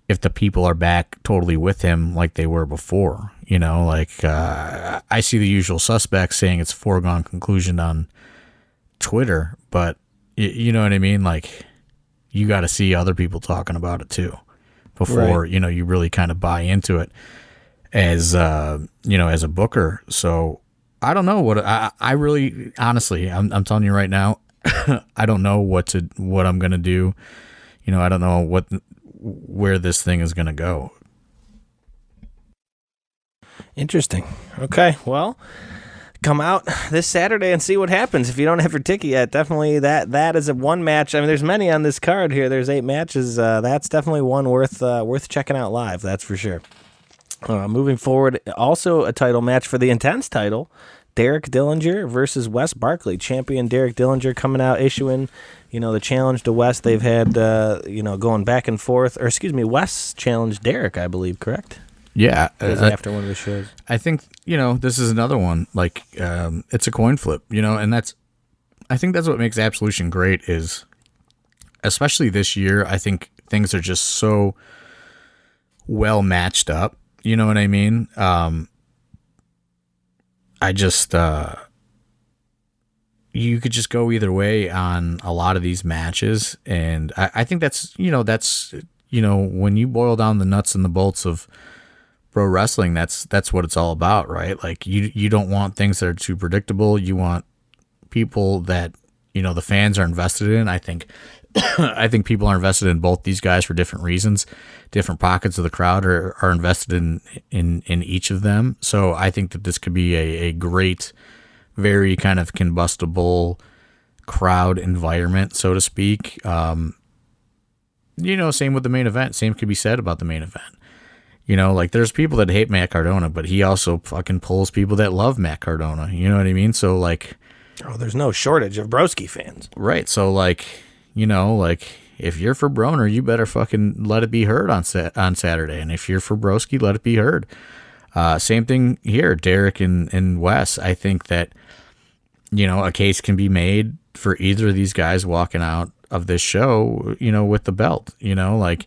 if the people are back totally with him like they were before. I see the usual suspects saying it's a foregone conclusion on Twitter, but you know what I mean? Like, you got to see other people talking about it too before, right, you really kind of buy into it as, as a booker. So I don't know what I really, honestly, I'm telling you right now, I don't know what I'm going to do. I don't know where this thing is going to go. Interesting. Okay. Well, come out this Saturday and see what happens. If you don't have your ticket yet, definitely that is a one match. I mean, there's many on this card here. There's 8 matches. That's definitely one worth checking out live. That's for sure. Moving forward, also a title match for the Intense title. Derek Dillinger versus Wes Barkley. Champion Derek Dillinger coming out, issuing, the challenge to Wes. They've had, going back and forth. Or, excuse me, Wes challenged Derek, I believe, correct? Yeah. After one of the shows. I think, this is another one. Like, it's a coin flip, and I think that's what makes Absolution great is, especially this year, I think things are just so well matched up. You know what I mean? You could just go either way on a lot of these matches. And I think that's when you boil down the nuts and the bolts of pro wrestling, that's what it's all about, right? Like you don't want things that are too predictable. You want people that, the fans are invested in. I think people are invested in both these guys for different reasons. Different pockets of the crowd are invested in each of them. So I think that this could be a great, very kind of combustible crowd environment, so to speak. Same with the main event. Same could be said about the main event. Like there's people that hate Matt Cardona, but he also fucking pulls people that love Matt Cardona. You know what I mean? So like, oh, there's no shortage of Broski fans. Right. So like, if you're for Broner, you better fucking let it be heard on Saturday. And if you're for Broski, let it be heard. Same thing here, Derek and Wes. I think that, a case can be made for either of these guys walking out of this show, with the belt. Like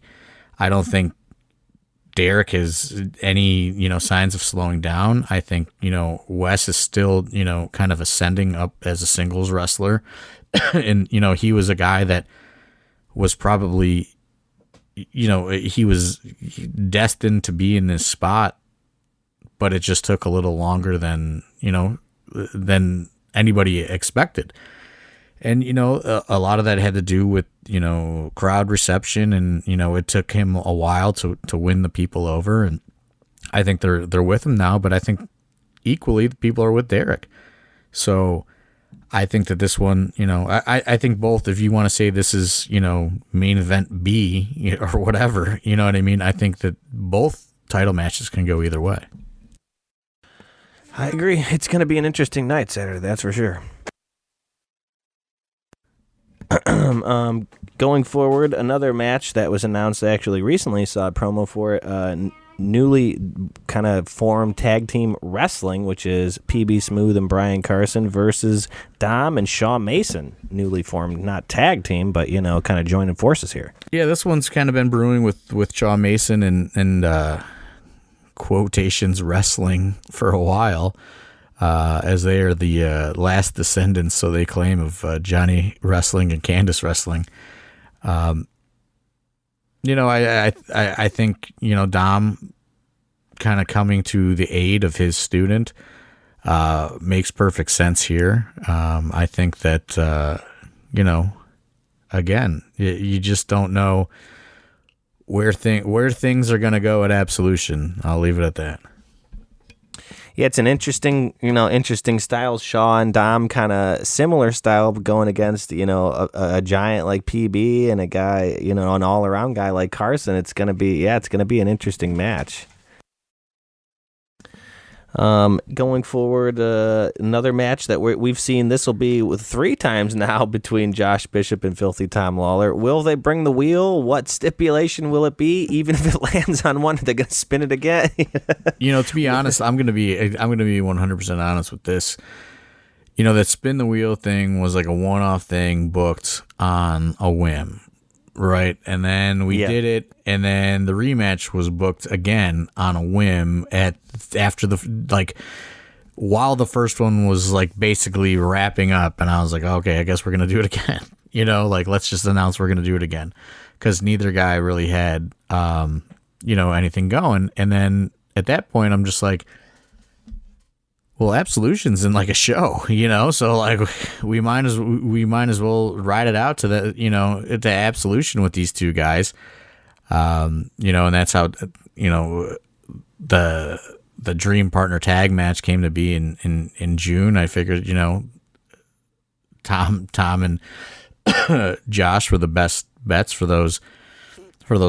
I don't think Derek has any, signs of slowing down. I think, Wes is still, kind of ascending up as a singles wrestler. And, he was a guy that was probably, he was destined to be in this spot, but it just took a little longer than anybody expected. And, a lot of that had to do with, crowd reception and, it took him a while to win the people over. And I think they're with him now, but I think equally the people are with Derek. So I think that this one, I think both, if you want to say this is, main event B or whatever, you know what I mean? I think that both title matches can go either way. I agree. It's going to be an interesting night Saturday, that's for sure. Going forward, another match that was announced actually recently, saw a promo for it, newly kind of formed tag team wrestling, which is PB Smooth and Brian Carson versus Dom and Shaw Mason, newly formed, not tag team, but, kind of joining forces here. Yeah, this one's kind of been brewing with Shaw Mason and quotations wrestling for a while. As they are the last descendants, so they claim, of Johnny Wrestling and Candice Wrestling. I think, Dom kind of coming to the aid of his student makes perfect sense here. I think that, again, you just don't know where things are going to go at Absolution. I'll leave it at that. Yeah, it's an interesting style. Shaw and Dom kind of similar style, but going against, a giant like PB and a guy, an all-around guy like Carson. It's going to be an interesting match. Going forward, another match that we've seen, this will be with 3 times now between Josh Bishop and Filthy Tom Lawler. Will they bring the wheel? What stipulation will it be? Even if it lands on one, they're going to spin it again. To be honest, I'm going to be 100% honest with this. That spin the wheel thing was like a one-off thing booked on a whim. Right, and then we did it, and then the rematch was booked again on a whim while the first one was like basically wrapping up, and I was like, okay, I guess we're gonna do it again. Let's just announce we're gonna do it again, because neither guy really had anything going. And then at that point, I'm just like, well, Absolution's in like a show, so like we might as well ride it out to the Absolution with these two guys, and that's how the Dream Partner tag match came to be in June. I figured Tom and Josh were the best bets for those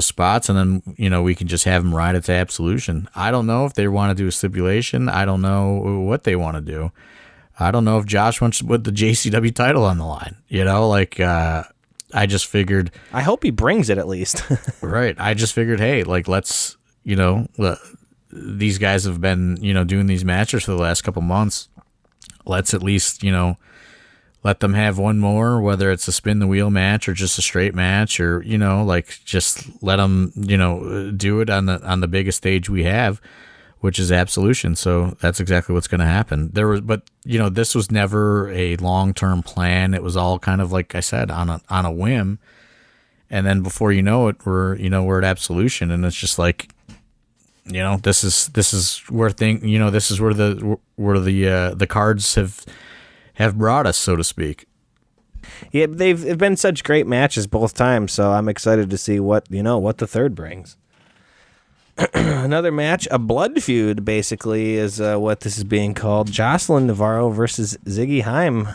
spots, and then we can just have them ride it to Absolution. I don't know if they want to do a stipulation. I don't know what they want to do. I don't know if Josh wants to put the JCW title on the line. I just figured, I hope he brings it at least. Right. I just figured, hey, let's these guys have been, doing these matches for the last couple months. Let's at least, let them have one more, whether it's a spin the wheel match or just a straight match, or, just let them, do it on the biggest stage we have, which is Absolution. So that's exactly what's going to happen. But this was never a long-term plan. It was all kind of, like I said, on a whim. And then before you know it, we're at Absolution, and it's just like, this is where this is where the cards have brought us, so to speak. Yeah, they've been such great matches both times, so I'm excited to see what the third brings. Another match, a blood feud, basically, is what this is being called. Jocelyn Navarro versus Ziggy Haim.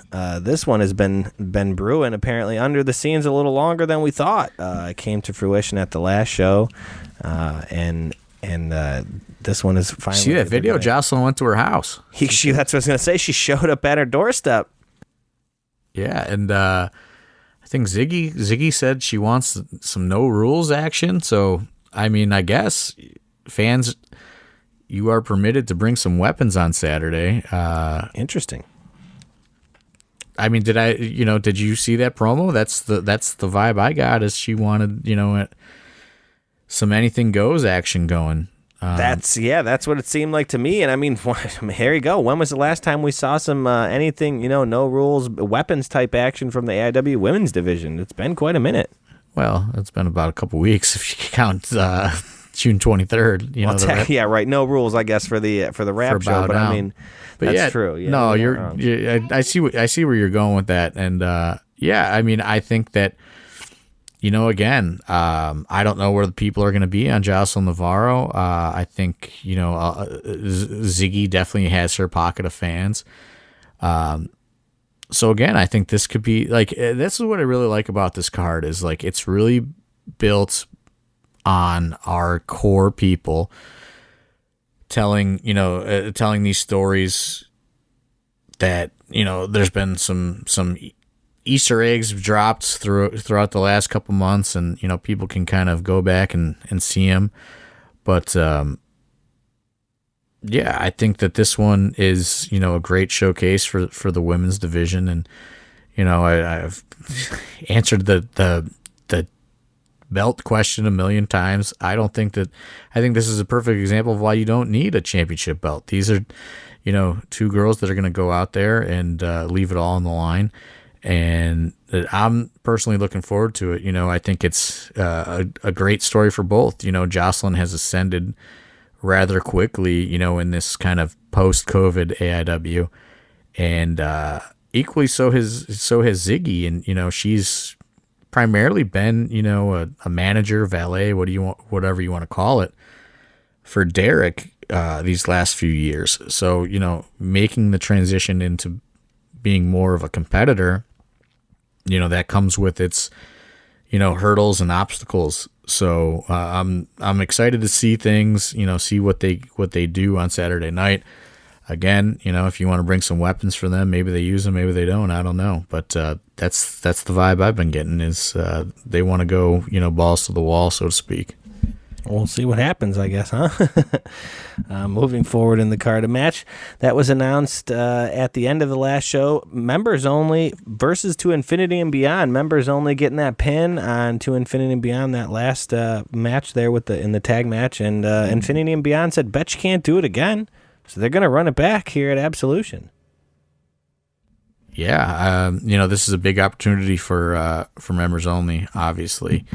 This one has been brewing, apparently, under the scenes a little longer than we thought. It came to fruition at the last show, and this one is finally... See that video? Jocelyn went to her house. That's what I was going to say. She showed up at her doorstep. Yeah, and I think Ziggy said she wants some no rules action, so... I mean, I guess fans, you are permitted to bring some weapons on Saturday. Interesting. I mean, did you see that promo? That's the vibe I got, is she wanted, some anything goes action going. That's what it seemed like to me. And I mean, here you go. When was the last time we saw some anything, no rules, weapons type action from the AIW women's division? It's been quite a minute. Well, it's been about a couple weeks if you count June 23rd. Yeah, right. No rules, I guess, for the rap show. But I mean, that's true. Yeah, no, I see where you're going with that, and I mean, I think that again, I don't know where the people are going to be on Jocelyn Navarro. I think Ziggy definitely has her pocket of fans. So again, I think this could be like, this is what I really like about this card, is like, it's really built on our core people telling these stories that, there's been some Easter eggs dropped throughout the last couple months, and, people can kind of go back and see them. But, yeah, I think that this one is, a great showcase for the women's division. And, I've answered the belt question a million times. I think this is a perfect example of why you don't need a championship belt. These are, two girls that are going to go out there and leave it all on the line. And I'm personally looking forward to it. I think it's a great story for both. Jocelyn has ascended rather quickly, in this kind of post-COVID AIW, and equally so has Ziggy, and she's primarily been a manager, valet, whatever you want to call it, for Derek these last few years. So making the transition into being more of a competitor, that comes with its hurdles and obstacles. So I'm excited to see things, see what they do on Saturday night. Again, if you want to bring some weapons for them, maybe they use them, maybe they don't. I don't know, but that's the vibe I've been getting, is they want to go, balls to the wall, so to speak. We'll see what happens, I guess, huh? Moving forward in the card, a match that was announced at the end of the last show, members only versus To Infinity and Beyond. Members only getting that pin on To Infinity and Beyond, that last match there in the tag match, and Infinity and Beyond said, bet you can't do it again. So they're going to run it back here at Absolution. Yeah, this is a big opportunity for members only, obviously.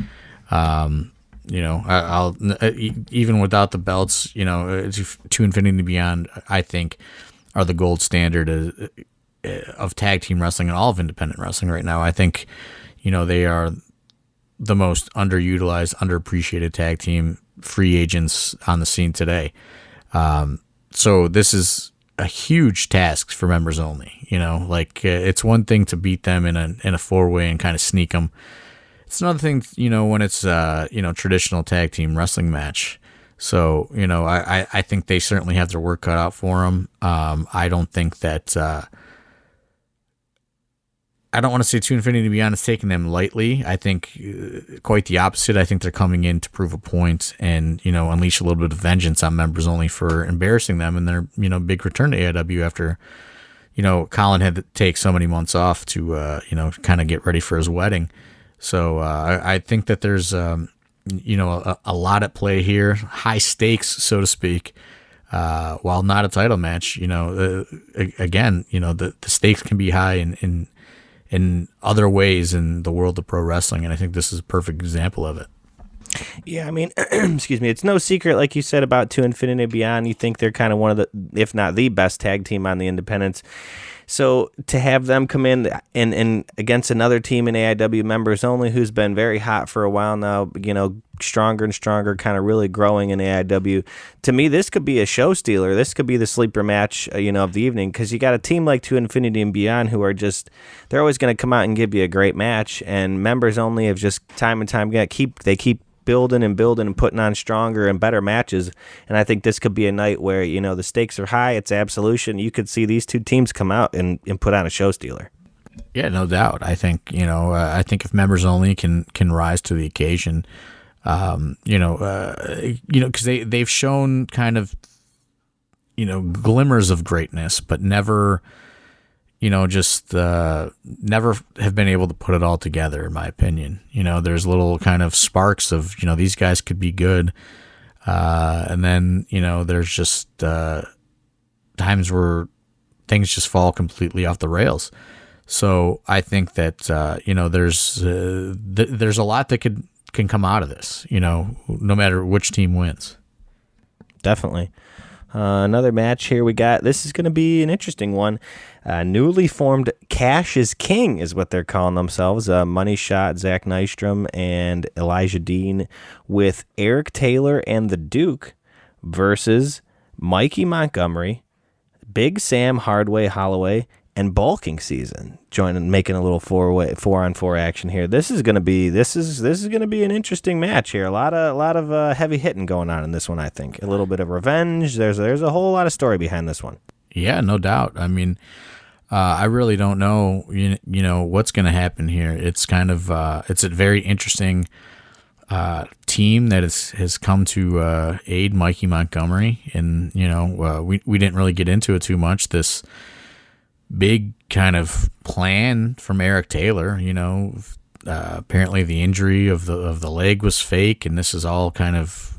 I'll even without the belts, To Infinity and Beyond, I think, are the gold standard of tag team wrestling and all of independent wrestling right now. I think, they are the most underutilized, underappreciated tag team free agents on the scene today. So this is a huge task for members only. It's one thing to beat them in a four-way and kind of sneak them. It's another thing, when it's traditional tag team wrestling match. So, I think they certainly have their work cut out for them. I don't think that I don't want to say To Infinity and Beyond is taking them lightly. I think quite the opposite. I think they're coming in to prove a point and, unleash a little bit of vengeance on members only for embarrassing them in their, big return to AIW after, Colin had to take so many months off to, kind of get ready for his wedding. So I think that there's, a lot at play here, high stakes, so to speak. While not a title match, again, the stakes can be high in other ways in the world of pro wrestling, and I think this is a perfect example of it. Yeah, I mean, excuse me, it's no secret, like you said, about To Infinity and Beyond. You think they're kind of one of the, if not the best tag team on the independents. So to have them come in and against another team in AIW members only, who's been very hot for a while now, stronger and stronger, kind of really growing in AIW. To me, this could be a show stealer. This could be the sleeper match, of the evening, because you got a team like To Infinity and Beyond who are just, they're always going to come out and give you a great match, and members only have just time and time again keep building and putting on stronger and better matches. And I think this could be a night where, the stakes are high. It's Absolution. You could see these two teams come out and put on a show stealer. Yeah, no doubt. I think, I think if members only can rise to the occasion, because they've shown kind of, glimmers of greatness, but never, never have been able to put it all together, in my opinion. There's little kind of sparks of, these guys could be good. And then, there's just times where things just fall completely off the rails. So I think that, there's a lot that can come out of this, no matter which team wins. Definitely. Another match here we got. This is going to be an interesting one. Newly formed Cash is King is what they're calling themselves. Money Shot, Zach Nystrom, and Elijah Dean with Eric Taylor and the Duke versus Mikey Montgomery, Big Sam Hardway Holloway, and Bulking Season making a little 4-on-4 action here. This is gonna be an interesting match here. A lot of heavy hitting going on in this one. I think a little bit of revenge. There's a whole lot of story behind this one. Yeah, no doubt. I mean, I really don't know what's gonna happen here. It's kind of it's a very interesting team that has come to aid Mikey Montgomery, and we didn't really get into it too much. This big kind of plan from Eric Taylor, apparently the injury of the leg was fake, and this is all kind of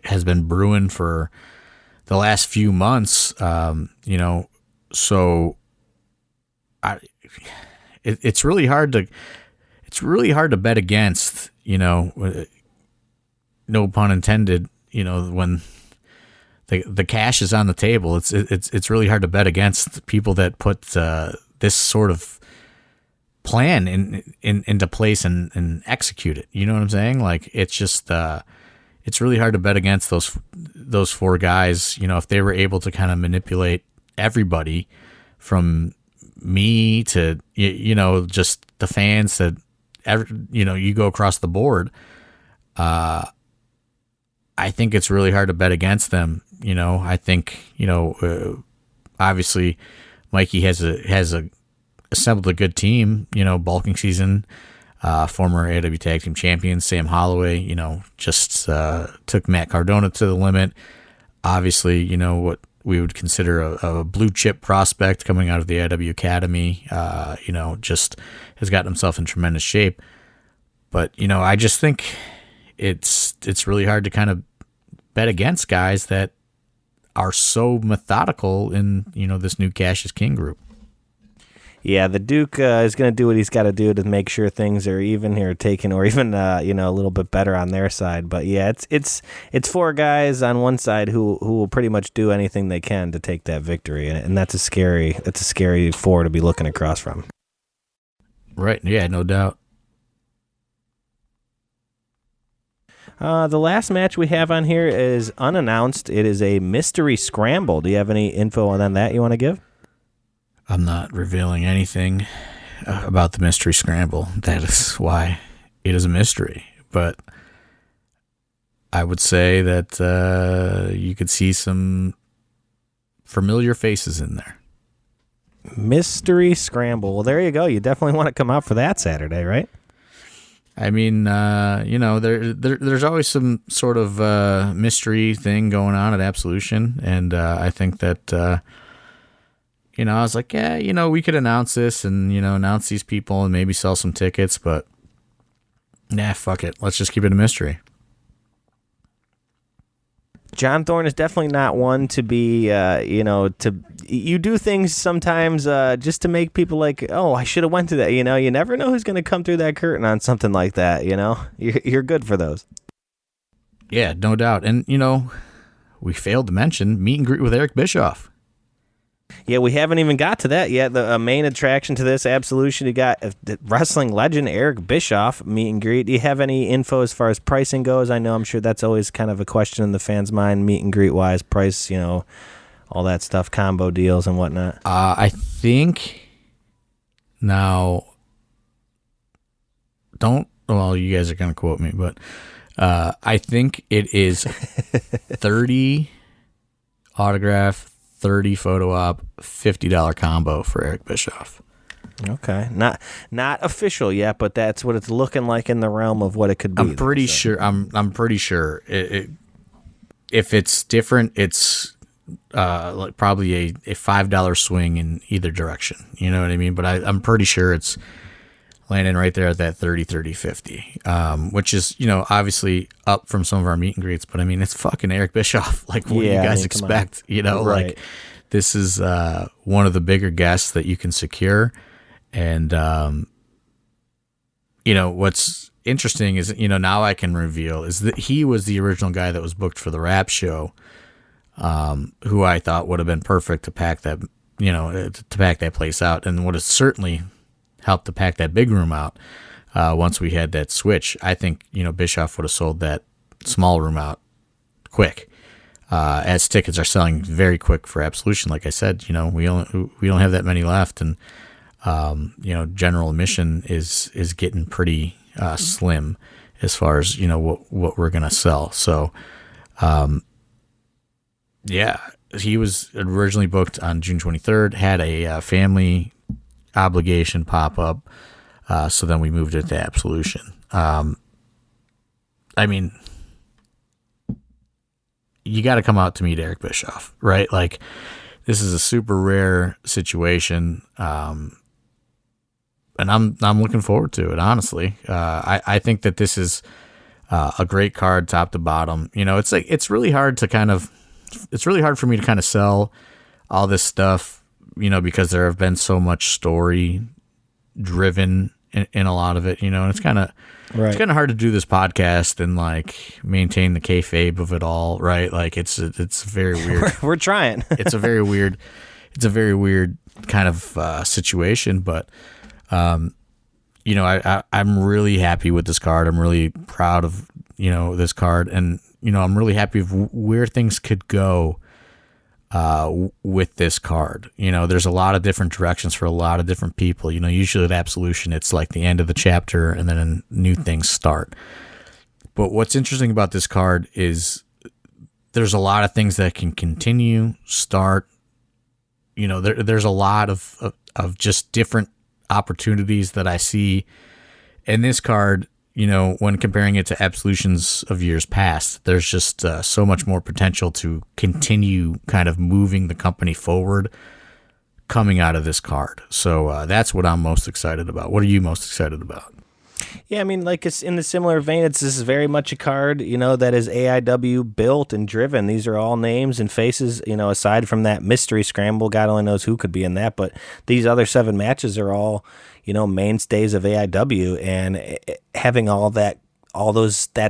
has been brewing for the last few months. So it's really hard to bet against, no pun intended, when the cash is on the table. It's really hard to bet against people that put this sort of plan into place and execute it. You know what I'm saying? Like, it's just it's really hard to bet against those four guys. If they were able to kind of manipulate everybody from me to just the fans that you go across the board. I think it's really hard to bet against them. I think, obviously Mikey has assembled a good team, Bulking Season, former AIW Tag Team Champion, Sam Holloway, just took Matt Cardona to the limit. Obviously, what we would consider a blue chip prospect coming out of the AIW Academy, just has gotten himself in tremendous shape. But, I just think it's really hard to kind of bet against guys that are so methodical in, this new Cash is King group. Yeah, the Duke is going to do what he's got to do to make sure things are even here, taken, or even a little bit better on their side. But yeah, it's four guys on one side who will pretty much do anything they can to take that victory, and that's a scary four to be looking across from. Right. Yeah, no doubt. The last match we have on here is unannounced. It is a mystery scramble. Do you have any info on that you want to give? I'm not revealing anything about the mystery scramble. That is why it is a mystery. But I would say that you could see some familiar faces in there. Mystery Scramble. Well, there you go. You definitely want to come out for that Saturday, right? I mean, there's always some sort of mystery thing going on at Absolution, and I think that, I was like, yeah, we could announce this and, announce these people and maybe sell some tickets, but nah, fuck it. Let's just keep it a mystery. John Thorne is definitely not one to be, you do things sometimes just to make people like, oh, I should have went to that. You never know who's going to come through that curtain on something like that. You're good for those. Yeah, no doubt. And, we failed to mention meet and greet with Eric Bischoff. Yeah, we haven't even got to that yet. The main attraction to this Absolution, you got the wrestling legend Eric Bischoff meet and greet. Do you have any info as far as pricing goes? I'm sure that's always kind of a question in the fans' mind, meet and greet wise, price, all that stuff, combo deals and whatnot. I think now, you guys are going to quote me, but I think it is 30 autograph, 30 photo op, $50 combo for Eric Bischoff. Okay, not official yet, but that's what it's looking like in the realm of what it could be. I'm pretty sure. I'm pretty sure. If it's different, it's like probably a $5 swing in either direction. You know what I mean? But I'm pretty sure it's landing right there at that 30, 50, which is, obviously up from some of our meet and greets, but it's fucking Eric Bischoff. Like, what do you guys expect? Right. Like, this is one of the bigger guests that you can secure. And, what's interesting is, now I can reveal is that he was the original guy that was booked for the rap show, who I thought would have been perfect to pack that, to pack that place out, and would have certainly helped to pack that big room out once we had that switch. I think, Bischoff would have sold that small room out quick, as tickets are selling very quick for Absolution. Like I said, we don't have that many left, and general admission is getting pretty slim as far as what we're gonna sell. So, he was originally booked on June 23rd. Had a family obligation pop up, so then we moved it to Absolution. You got to come out to meet Eric Bischoff, right? Like, this is a super rare situation, and I'm looking forward to it. Honestly, I think that this is a great card, top to bottom. It's really hard for me to kind of sell all this stuff, because there have been so much story driven in a lot of it, and it's kind of hard to do this podcast and like maintain the kayfabe of it all, right? Like it's very weird. We're trying. It's a very weird kind of situation, but I'm really happy with this card. I'm really proud of this card, and I'm really happy of where things could go with this card. There's a lot of different directions for a lot of different people. Usually at Absolution, it's like the end of the chapter and then new things start. But what's interesting about this card is there's a lot of things that can continue, start. There's a lot of just different opportunities that I see in this card. When comparing it to Absolutions of years past, there's just so much more potential to continue kind of moving the company forward coming out of this card. So that's what I'm most excited about. What are you most excited about? Yeah, like it's in the similar vein. This is very much a card, that is AIW built and driven. These are all names and faces, aside from that mystery scramble. God only knows who could be in that, but these other 7 matches are all, mainstays of AIW, and having that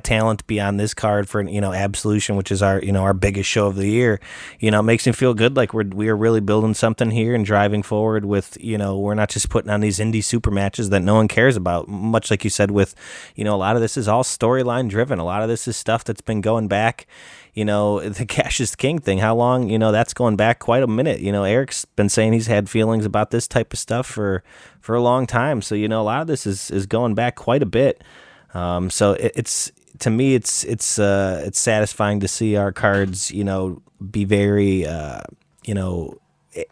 talent be on this card for, Absolution, which is our biggest show of the year, makes me feel good. Like we are really building something here and driving forward with, we're not just putting on these indie super matches that no one cares about. Much like you said with, a lot of this is all storyline driven. A lot of this is stuff that's been going back, the Cash is King thing. How long, that's going back quite a minute. Eric's been saying he's had feelings about this type of stuff for a long time. So, a lot of this is going back quite a bit. So it's to me, it's satisfying to see our cards, be very,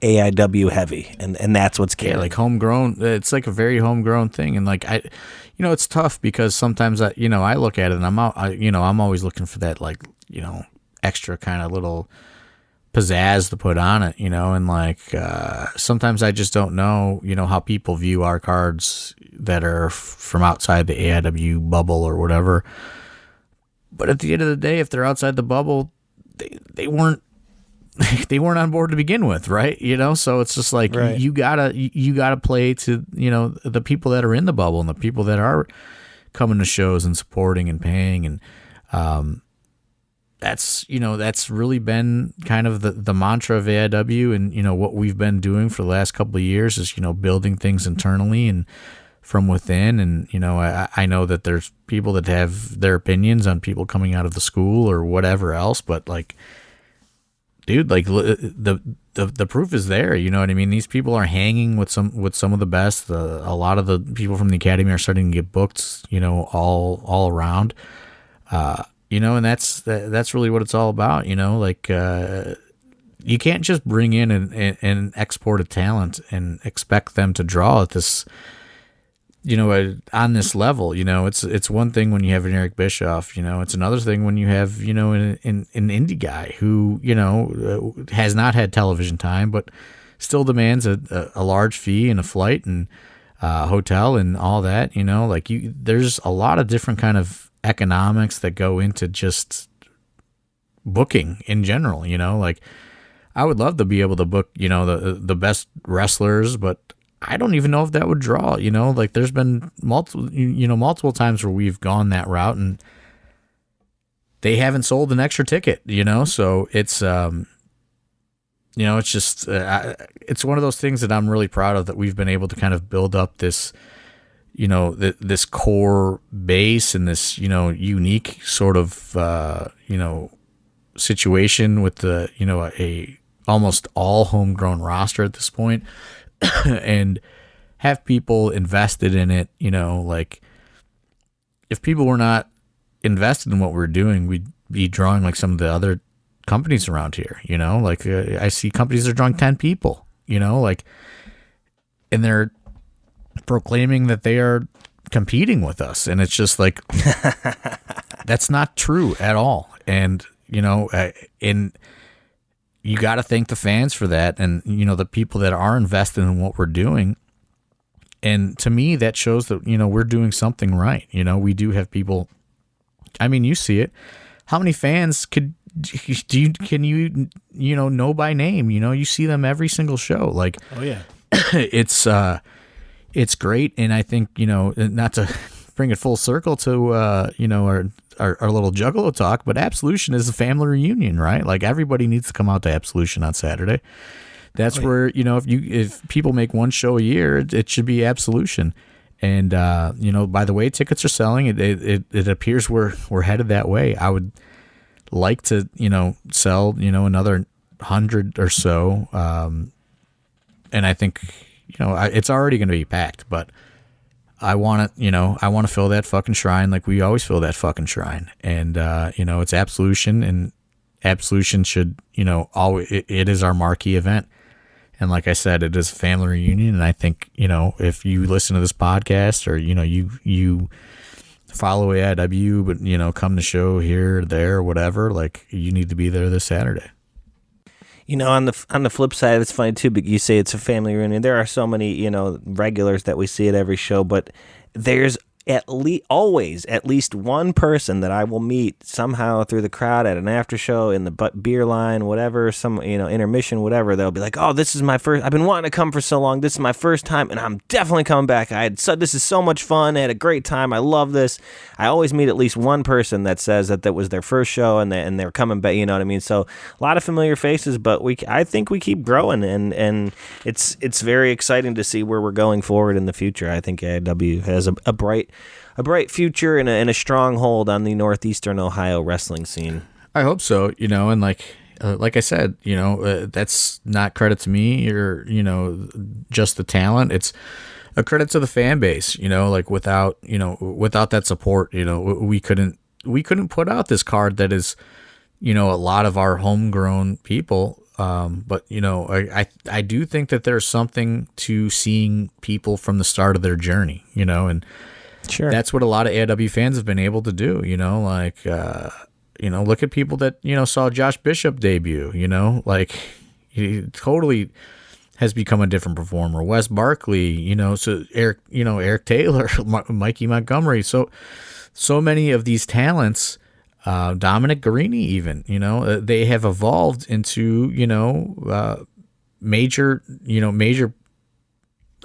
AIW heavy, and that's what's Yeah, carrying. like homegrown. It's like a very homegrown thing, and like it's tough because sometimes I look at it and I'm always looking for that like extra kind of little pizzazz to put on it, and like sometimes I just don't know how people view our cards that are from outside the AIW bubble or whatever. But at the end of the day, if they're outside the bubble, they weren't they weren't on board to begin with, right? So it's just like right. you gotta play to the people that are in the bubble and the people that are coming to shows and supporting and paying, and that's really been kind of the mantra of AIW, and what we've been doing for the last couple of years is building things internally and from within. And I know that there's people that have their opinions on people coming out of the school or whatever else, but like, dude, like the proof is there. You know what I mean? These people are hanging with some of the best. A lot of the people from the academy are starting to get booked, all around. And that's really what it's all about. Like you can't just bring in and export a talent and expect them to draw at this, on this level. It's one thing when you have an Eric Bischoff, it's another thing when you have, an indie guy who, has not had television time, but still demands a large fee and a flight and hotel and all that, like there's a lot of different kind of economics that go into just booking in general. Like I would love to be able to book, the best wrestlers, but I don't even know if that would draw, like there's been multiple times where we've gone that route and they haven't sold an extra ticket, so it's, it's just, it's one of those things that I'm really proud of, that we've been able to kind of build up this, this core base and this, unique sort of, situation with the, a almost all homegrown roster at this point. And have people invested in it, like if people were not invested in what we're doing, we'd be drawing like some of the other companies around here, like I see companies that are drawing 10 people, like, and they're proclaiming that they are competing with us. And it's just like, that's not true at all. And, and you got to thank the fans for that. And, the people that are invested in what we're doing. And to me, that shows that, we're doing something right. We do have people. I mean, you see it. How many fans can you know by name? You see them every single show. Like, oh yeah, it's great. And I think, not to bring it full circle to, our little Juggalo talk, but Absolution is a family reunion, right? Like everybody needs to come out to Absolution on Saturday. That's where, if people make one show a year, it should be Absolution. And, by the way tickets are selling, it appears we're headed that way. I would like to, sell, another 100 or so. And I think, it's already going to be packed, but I want to fill that fucking shrine like we always fill that fucking shrine. And, it's Absolution, and Absolution should, always, it is our marquee event. And like I said, it is a family reunion. And I think, if you listen to this podcast or, you follow AIW, but, come to show here, there, whatever, like you need to be there this Saturday. On the flip side, it's funny too, but you say it's a family reunion. There are so many, regulars that we see at every show, but there's always at least one person that I will meet somehow through the crowd at an after show, in the beer line, whatever, some intermission, whatever. They'll be like, "Oh, this is my first. I've been wanting to come for so long. This is my first time, and I'm definitely coming back. This is so much fun. I had a great time. I love this." I always meet at least one person that says that was their first show and they're coming back. You know what I mean? So a lot of familiar faces, but I think we keep growing, and it's very exciting to see where we're going forward in the future. I think AIW has a bright future and a strong hold on the Northeastern Ohio wrestling scene. I hope so, and like I said, that's not credit to me or, just the talent. It's a credit to the fan base, like without that support, we couldn't put out this card that is, a lot of our homegrown people, But I do think that there's something to seeing people from the start of their journey, and Sure. that's what a lot of AIW fans have been able to do, look at people that, saw Josh Bishop debut, he totally has become a different performer. Wes Barkley, so Eric Taylor, Mikey Montgomery. So many of these talents, Dominic Guarini even, they have evolved into, major,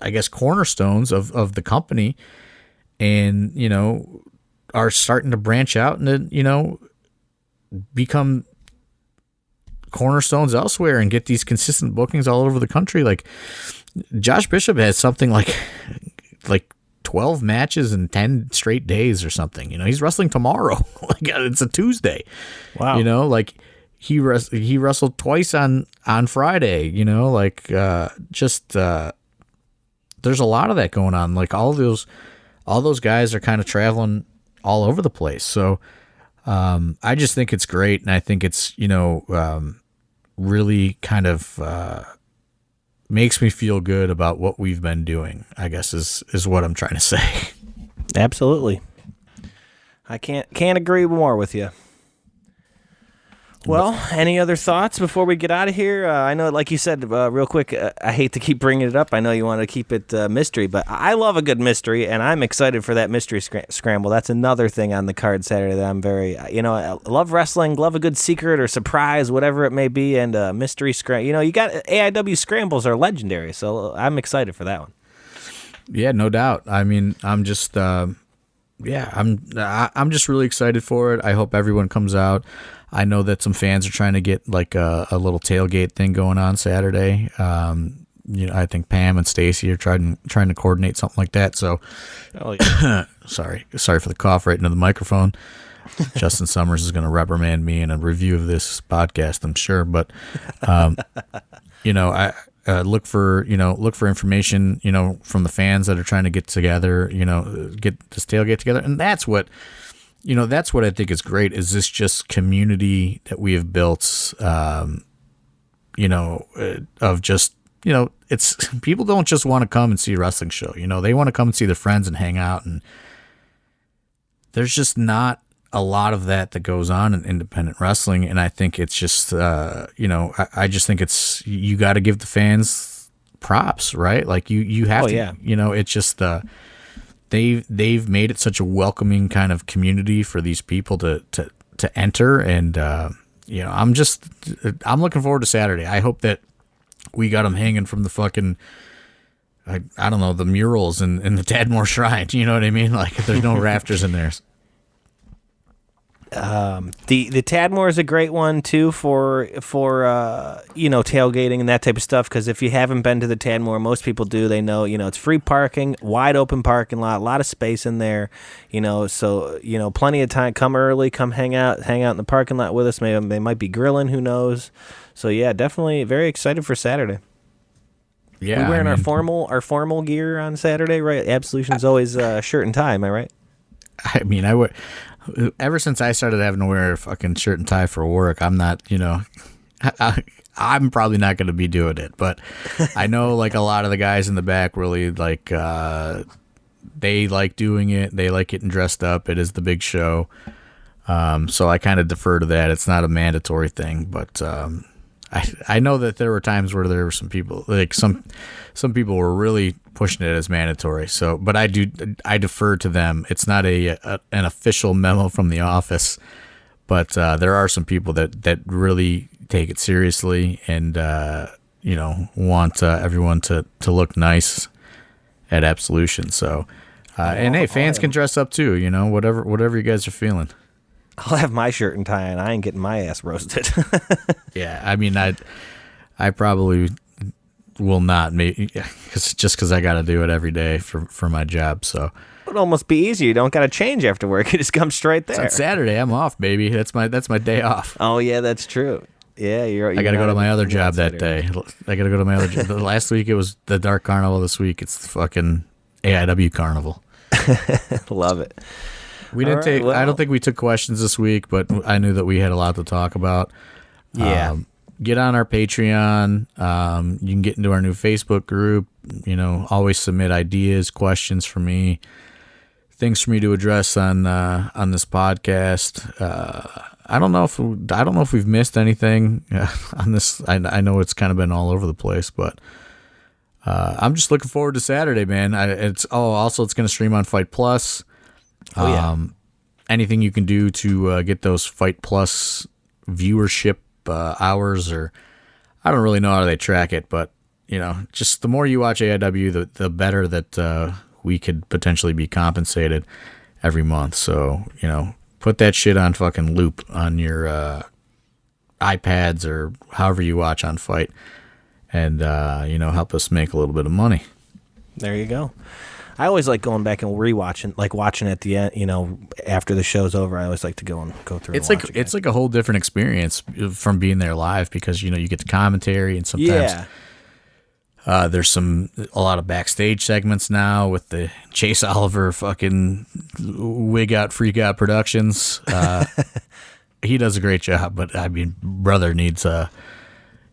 I guess, cornerstones of the company, and, are starting to branch out and, become cornerstones elsewhere and get these consistent bookings all over the country. Like Josh Bishop has something like 12 matches in 10 straight days or something. He's wrestling tomorrow. Like it's a Tuesday. Wow. He wrestled twice on Friday. There's a lot of that going on. Like all those guys are kind of traveling all over the place. So I just think it's great, and I think it's really kind of makes me feel good about what we've been doing, I guess is what I'm trying to say. Absolutely. I can't agree more with you. Well, any other thoughts before we get out of here? I know, like you said, real quick, I hate to keep bringing it up. I know you want to keep it mystery, but I love a good mystery, and I'm excited for that mystery scramble. That's another thing on the card Saturday that I'm very, I love wrestling, love a good secret or surprise, whatever it may be, and mystery scramble. You got AIW scrambles are legendary, so I'm excited for that one. Yeah, no doubt. I mean, I'm just, I'm just really excited for it. I hope everyone comes out. I know that some fans are trying to get like a little tailgate thing going on Saturday. I think Pam and Stacy are trying to coordinate something like that. So, sorry for the cough right into the microphone. Justin Summers is going to reprimand me in a review of this podcast, I'm sure. But I look for information, from the fans that are trying to get together, get this tailgate together, and that's what I think is great, is this just community that we have built, of just, it's people don't just want to come and see a wrestling show, they want to come and see their friends and hang out. And there's just not a lot of that goes on in independent wrestling. And I think it's just, I just think you got to give the fans props, right? Like you have to, yeah. It's just, they've made it such a welcoming kind of community for these people to enter, and I'm looking forward to Saturday. I hope that we got them hanging from the fucking I don't know, the murals in the Tadmore Shrine. You know what I mean? Like there's no rafters in there. The Tadmore is a great one too for tailgating and that type of stuff, because if you haven't been to the Tadmore, most people do. They know it's free parking, wide open parking lot, a lot of space in there. So plenty of time. Come early, come hang out in the parking lot with us. Maybe they might be grilling. Who knows? So yeah, definitely very excited for Saturday. Yeah, we're wearing our formal gear on Saturday, right? Absolution's always shirt and tie. Am I right? I mean, ever since I started having to wear a fucking shirt and tie for work, I'm not, I'm probably not going to be doing it. But I know, like, a lot of the guys in the back really, like, they like doing it. They like getting dressed up. It is the big show. So I kind of defer to that. It's not a mandatory thing. But I know that there were times where there were some people, like, some people were really pushing it as mandatory. So, but I defer to them. It's not an official memo from the office, but there are some people that really take it seriously and want everyone to look nice at Absolution. So, and hey, fans can dress up too. Whatever you guys are feeling. I'll have my shirt and tie on. I ain't getting my ass roasted. Yeah, I mean, I probably will not, maybe because I got to do it every day for my job. So it would almost be easier. You don't got to change after work. You just come straight there. It's on Saturday. I'm off, baby. That's my day off. Oh yeah, that's true. Yeah, I got to go to my other job that day. I got to go to my other job. Last week it was the Dark Carnival. This week it's the fucking AIW Carnival. Love it. We didn't I don't think we took questions this week, but I knew that we had a lot to talk about. Yeah. get on our Patreon. You can get into our new Facebook group. Always submit ideas, questions for me, things for me to address on this podcast. I don't know if we've missed anything on this. I know it's kind of been all over the place, but I'm just looking forward to Saturday, man. It's going to stream on Fight Plus. Oh yeah. Anything you can do to get those Fight Plus viewership hours, or I don't really know how they track it, but just the more you watch AIW, the better that we could potentially be compensated every month. So put that shit on fucking loop on your iPads or however you watch on Fight, and help us make a little bit of money. There you go. I always like going back and rewatching, like watching at the end, after the show's over. I always like to go through. It's like a whole different experience from being there live, because you get the commentary, and sometimes there's a lot of backstage segments now with the Chase Oliver fucking wig out, freak out productions. He does a great job, but I mean, brother needs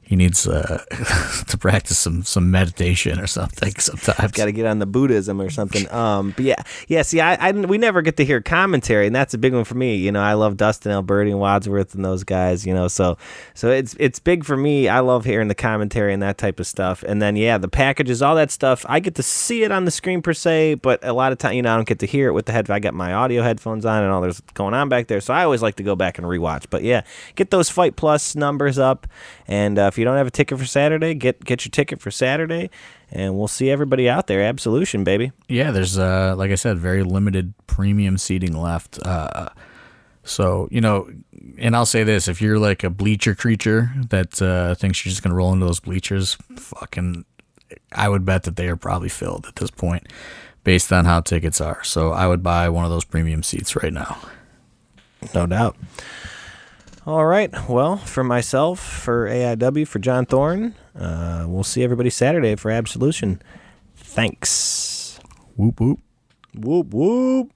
he needs to practice some meditation or something sometimes. Got to get on the Buddhism or something. But yeah. See, we never get to hear commentary, and that's a big one for me. I love Dustin Alberti and Wadsworth and those guys. So it's big for me. I love hearing the commentary and that type of stuff. And then the packages, all that stuff. I get to see it on the screen per se, but a lot of time, I don't get to hear it with the headphones. I got my audio headphones on and all there's going on back there. So I always like to go back and rewatch. But yeah, get those Fight Plus numbers up, and if you don't have a ticket for Saturday, get your ticket for Saturday, and we'll see everybody out there. Absolution, baby. Yeah, there's like I said, very limited premium seating left. So and I'll say this: if you're like a bleacher creature that thinks you're just gonna roll into those bleachers, I would bet that they are probably filled at this point, based on how tickets are. So I would buy one of those premium seats right now. No doubt. All right. Well, for myself, for AIW, for John Thorne, we'll see everybody Saturday for Absolution. Thanks. Whoop, whoop. Whoop, whoop.